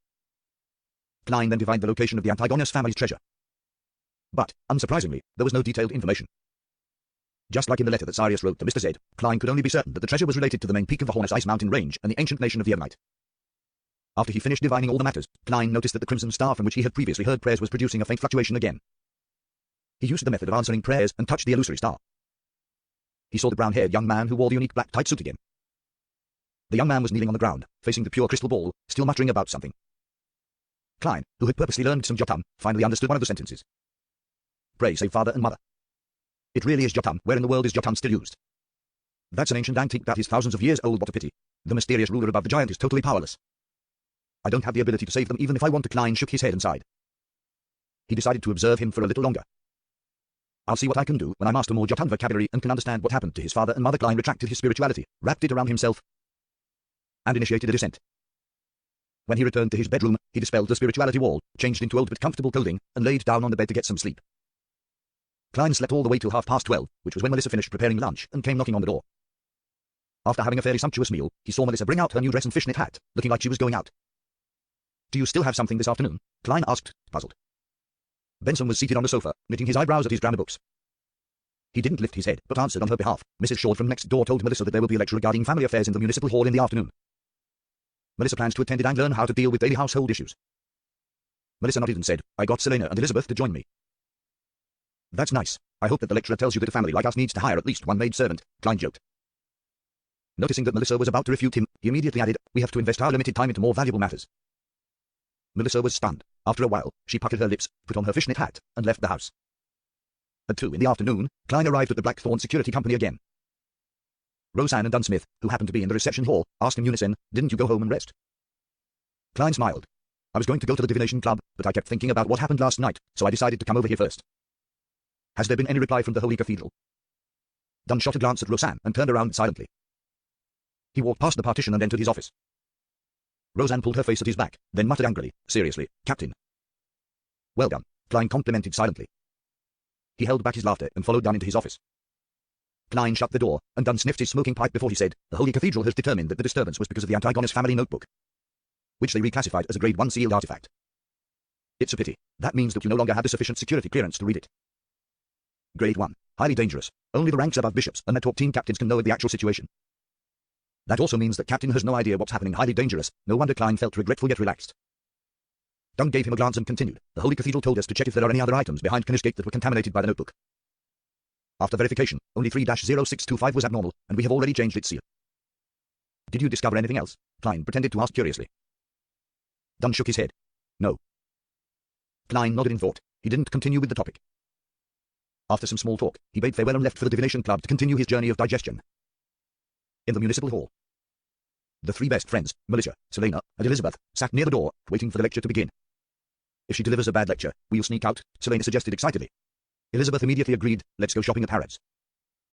Klein then divined the location of the Antigonus family's treasure. But, unsurprisingly, there was no detailed information. Just like in the letter that Sirius wrote to Mr. Z, Klein could only be certain that the treasure was related to the main peak of the Hornus Ice Mountain Range and the ancient nation of the Ebonite. After he finished divining all the matters, Klein noticed that the crimson star from which he had previously heard prayers was producing a faint fluctuation again. He used the method of answering prayers and touched the illusory star. He saw the brown-haired young man who wore the unique black tight suit again. The young man was kneeling on the ground, facing the pure crystal ball, still muttering about something. Klein, who had purposely learned some Jotum, finally understood one of the sentences. Pray save father and mother. It really is Jotum. Where in the world is Jotum still used? That's an ancient antique that is thousands of years old. What a pity. The mysterious ruler above the giant is totally powerless. I don't have the ability to save them even if I want to. Klein shook his head and sighed. He decided to observe him for a little longer. I'll see what I can do when I master more Jotun vocabulary and can understand what happened to his father and mother. Klein retracted his spirituality, wrapped it around himself, and initiated a descent. When he returned to his bedroom, he dispelled the spirituality wall, changed into old but comfortable clothing, and laid down on the bed to get some sleep. Klein slept all the way till 12:30, which was when Melissa finished preparing lunch and came knocking on the door. After having a fairly sumptuous meal, he saw Melissa bring out her new dress and fishnet hat, looking like she was going out. Do you still have something this afternoon? Klein asked, puzzled. Benson was seated on the sofa, knitting his eyebrows at his grammar books. He didn't lift his head, but answered on her behalf. Mrs. Short from next door told Melissa that there will be a lecture regarding family affairs in the municipal hall in the afternoon. Melissa plans to attend it and learn how to deal with daily household issues. Melissa nodded and said, I got Selena and Elizabeth to join me. That's nice. I hope that the lecturer tells you that a family like us needs to hire at least one maid servant, Klein joked. Noticing that Melissa was about to refute him, he immediately added, we have to invest our limited time into more valuable matters. Melissa was stunned. After a while, she puckered her lips, put on her fishnet hat, and left the house. At 2 in the afternoon, Klein arrived at the Blackthorn Security Company again. Roseanne and Dunsmith, who happened to be in the reception hall, asked in unison, didn't you go home and rest? Klein smiled. I was going to go to the divination club, but I kept thinking about what happened last night, so I decided to come over here first. Has there been any reply from the Holy Cathedral? Dunn shot a glance at Roseanne and turned around silently. He walked past the partition and entered his office. Roseanne pulled her face at his back, then muttered angrily, seriously, Captain. Well done, Klein complimented silently. He held back his laughter and followed Dunn into his office. Klein shut the door, and Dunn sniffed his smoking pipe before he said, the Holy Cathedral has determined that the disturbance was because of the Antigonus family notebook, which they reclassified as a Grade 1 sealed artifact. It's a pity. That means that you no longer have the sufficient security clearance to read it. Grade 1. Highly dangerous. Only the ranks above bishops and their top team captains can know the actual situation. That also means that Captain has no idea what's happening. Highly dangerous. No wonder Klein felt regretful yet relaxed. Dunn gave him a glance and continued. The Holy Cathedral told us to check if there are any other items behind Knish Gate that were contaminated by the notebook. After verification, only 3-0625 was abnormal, and we have already changed its seal. Did you discover anything else? Klein pretended to ask curiously. Dunn shook his head. No. Klein nodded in thought. He didn't continue with the topic. After some small talk, he bade farewell and left for the Divination Club to continue his journey of digestion. In the municipal hall, the 3 best friends, Melissa, Selena, and Elizabeth, sat near the door, waiting for the lecture to begin. If she delivers a bad lecture, we'll sneak out, Selena suggested excitedly. Elizabeth immediately agreed, let's go shopping at Harrods.